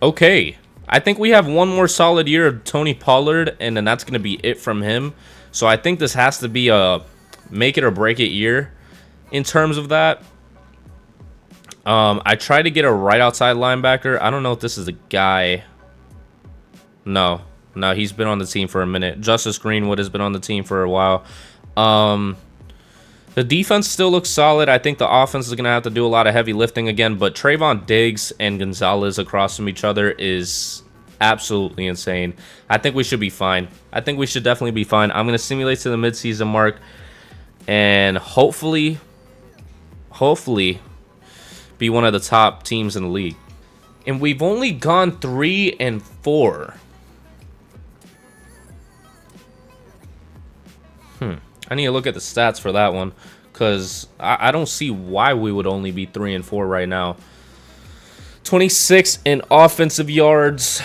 Okay. I think we have one more solid year of Tony Pollard, and then that's going to be it from him. So I think this has to be a make it or break it year in terms of that. I tried to get a right outside linebacker. I don't know if this is a guy. No, he's been on the team for a minute. Justice Greenwood has been on the team for a while. The defense still looks solid. I think the offense is going to have to do a lot of heavy lifting again, but Trayvon Diggs and Gonzalez across from each other is absolutely insane. I think we should be fine. I think we should definitely be fine. I'm going to simulate to the midseason mark and hopefully be one of the top teams in the league. And we've only gone 3-4. I need to look at the stats for that one, because I don't see why we would only be 3-4 right now. 26 in offensive yards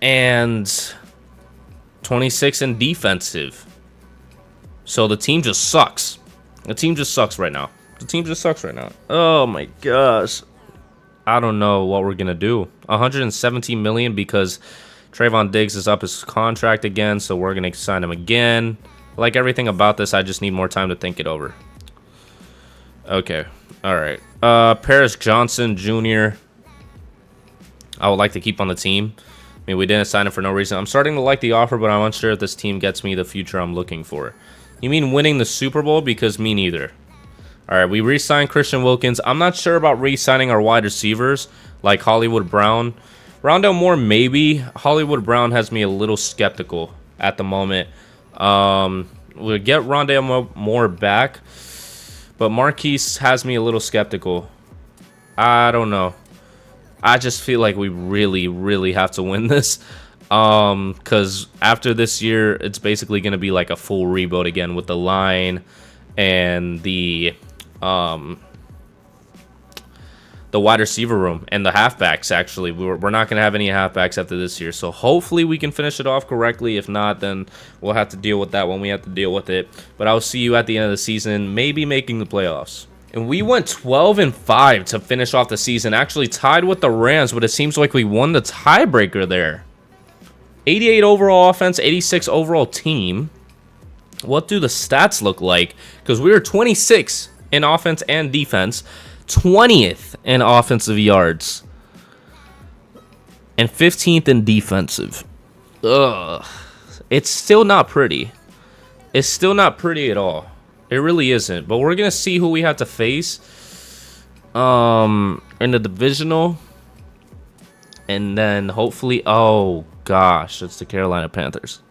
and 26 in defensive. So the team just sucks. The team just sucks right now. Oh my gosh. I don't know what we're going to do. 117 million because Trayvon Diggs is up his contract again, so we're going to sign him again. Like everything about this, I just need more time to think it over. Okay. All right. Paris Johnson Jr. I would like to keep on the team. I mean, we didn't sign him for no reason. I'm starting to like the offer, but I'm unsure if this team gets me the future I'm looking for. You mean winning the Super Bowl? Because me neither. All right. We re-signed Christian Wilkins. I'm not sure about re-signing our wide receivers like Hollywood Brown. Rondell Moore, maybe. Hollywood Brown has me a little skeptical at the moment. We'll get Rondell Moore back, but Marquise has me a little skeptical. I don't know. I just feel like we really have to win this, because after this year, it's basically going to be like a full rebuild again with the line and the wide receiver room and the halfbacks. Actually, we're not going to have any halfbacks after this year, so hopefully we can finish it off correctly. If not, then we'll have to deal with that when we have to deal with it. But I'll see you at the end of the season, maybe making the playoffs. And we went 12-5 to finish off the season, actually tied with the Rams, but it seems like we won the tiebreaker there. 88 overall offense, 86 overall team. What do the stats look like? Because we were 26 in offense and defense, 20th in offensive yards, and 15th in defensive. Ugh. It's still not pretty. It's still not pretty at all. It really isn't. But we're going to see who we have to face in the divisional. And then hopefully... Oh, gosh. It's the Carolina Panthers.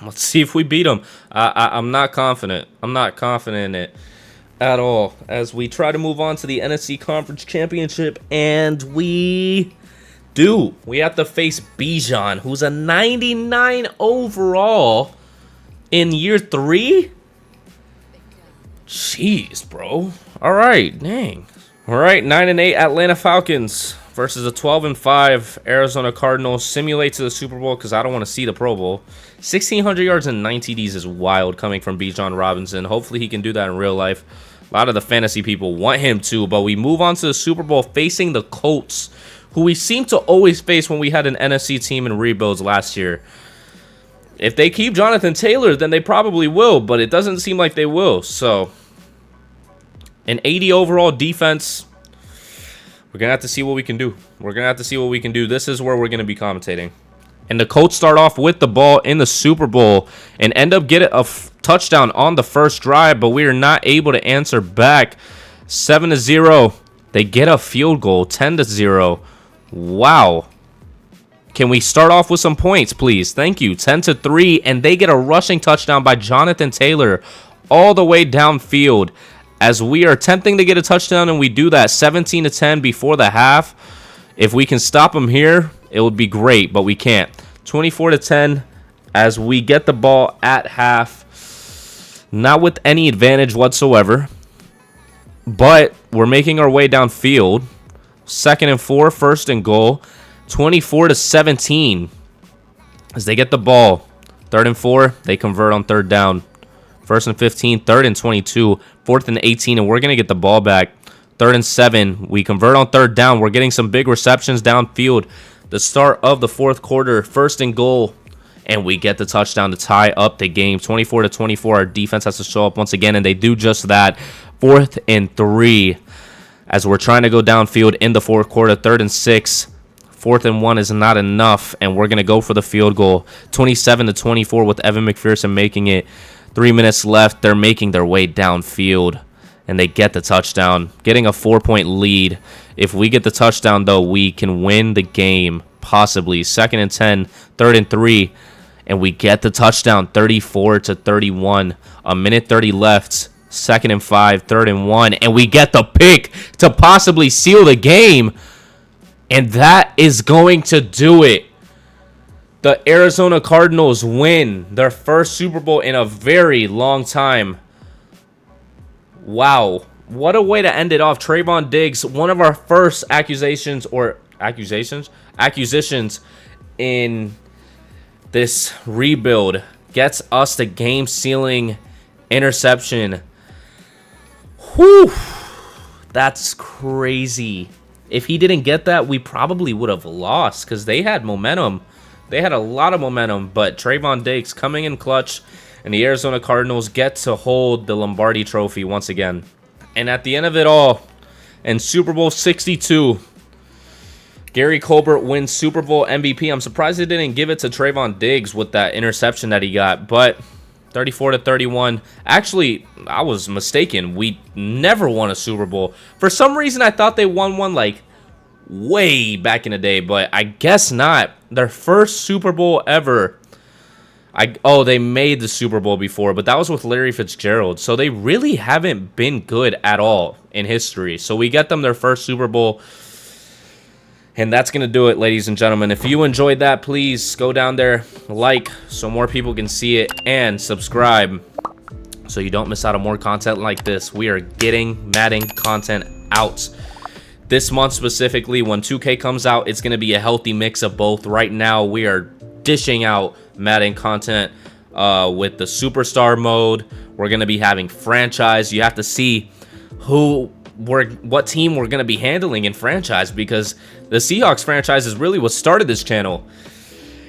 Let's see if we beat them. I'm not confident. I'm not confident in it at all, as we try to move on to the NFC Conference Championship, and we do. We have to face Bijan, who's a 99 overall in year 3. Jeez, bro. All right, dang. All right, 9-8 Atlanta Falcons versus a 12-5 Arizona Cardinals. Simulate to the Super Bowl because I don't want to see the Pro Bowl. 1,600 yards and 9 TDs is wild coming from Bijan Robinson. Hopefully he can do that in real life. A lot of the fantasy people want him to, but we move on to the Super Bowl facing the Colts, who we seem to always face when we had an NFC team in rebuilds last year. If they keep Jonathan Taylor, then they probably will, but it doesn't seem like they will. So, an 80 overall defense, we're going to have to see what we can do. We're going to have to see what we can do. This is where we're going to be commentating. And the Colts start off with the ball in the Super Bowl and end up getting a touchdown on the first drive, but we are not able to answer back. 7-0. They get a field goal. 10-0. Wow. Can we start off with some points, please? Thank you. 10-3, and they get a rushing touchdown by Jonathan Taylor all the way downfield as we are attempting to get a touchdown, and we do that. 17-10 before the half. If we can stop them here, it would be great, but we can't. 24-10 as we get the ball at half. Not with any advantage whatsoever, but we're making our way downfield. 2nd and 4, 1st and goal. 24-17 as they get the ball. 3rd and 4, they convert on 3rd down. 1st and 15, 3rd and 22, 4th and 18, and we're going to get the ball back. 3rd and 7, we convert on 3rd down. We're getting some big receptions downfield. The start of the 4th quarter, 1st and goal, and we get the touchdown to tie up the game. 24-24, our defense has to show up once again, and they do just that. 4th and 3, as we're trying to go downfield in the 4th quarter. 3rd and 6, 4th and 1 is not enough, and we're going to go for the field goal. 27-24 with Evan McPherson making it. 3 minutes left. They're making their way downfield, and they get the touchdown, getting a 4-point lead. If we get the touchdown, though, we can win the game, possibly. 2nd and 10, 3rd and 3, and we get the touchdown, 34-31. A minute 30 left. 2nd and 5, 3rd and 1, and we get the pick to possibly seal the game, and that is going to do it. The Arizona Cardinals win their first Super Bowl in a very long time. Wow. What a way to end it off. Trayvon Diggs, one of our first accusations in this rebuild, gets us the game-sealing interception. Whew. That's crazy. If he didn't get that, we probably would have lost because they had momentum. They had a lot of momentum, but Trayvon Diggs coming in clutch, and the Arizona Cardinals get to hold the Lombardi Trophy once again. And at the end of it all, in Super Bowl 62, Gary Colbert wins Super Bowl MVP. I'm surprised they didn't give it to Trayvon Diggs with that interception that he got, but 34-31. Actually, I was mistaken. We never won a Super Bowl. For some reason, I thought they won one like way back in the day, but I guess not. Their first Super Bowl ever. They made the Super Bowl before, but that was with Larry Fitzgerald. So they really haven't been good at all in history. So we get them their first Super Bowl. And that's going to do it, ladies and gentlemen. If you enjoyed that, please go down there, like, so more people can see it, and subscribe so you don't miss out on more content like this. We are getting Madden content out. This month specifically, when 2K comes out, it's going to be a healthy mix of both. Right now, we are dishing out Madden content with the Superstar mode. We're going to be having franchise. You have to see what team we're going to be handling in franchise, because the Seahawks franchise is really what started this channel.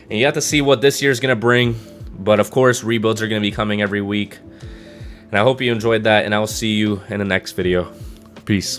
And you have to see what this year is going to bring. But, of course, rebuilds are going to be coming every week. And I hope you enjoyed that, and I will see you in the next video. Peace.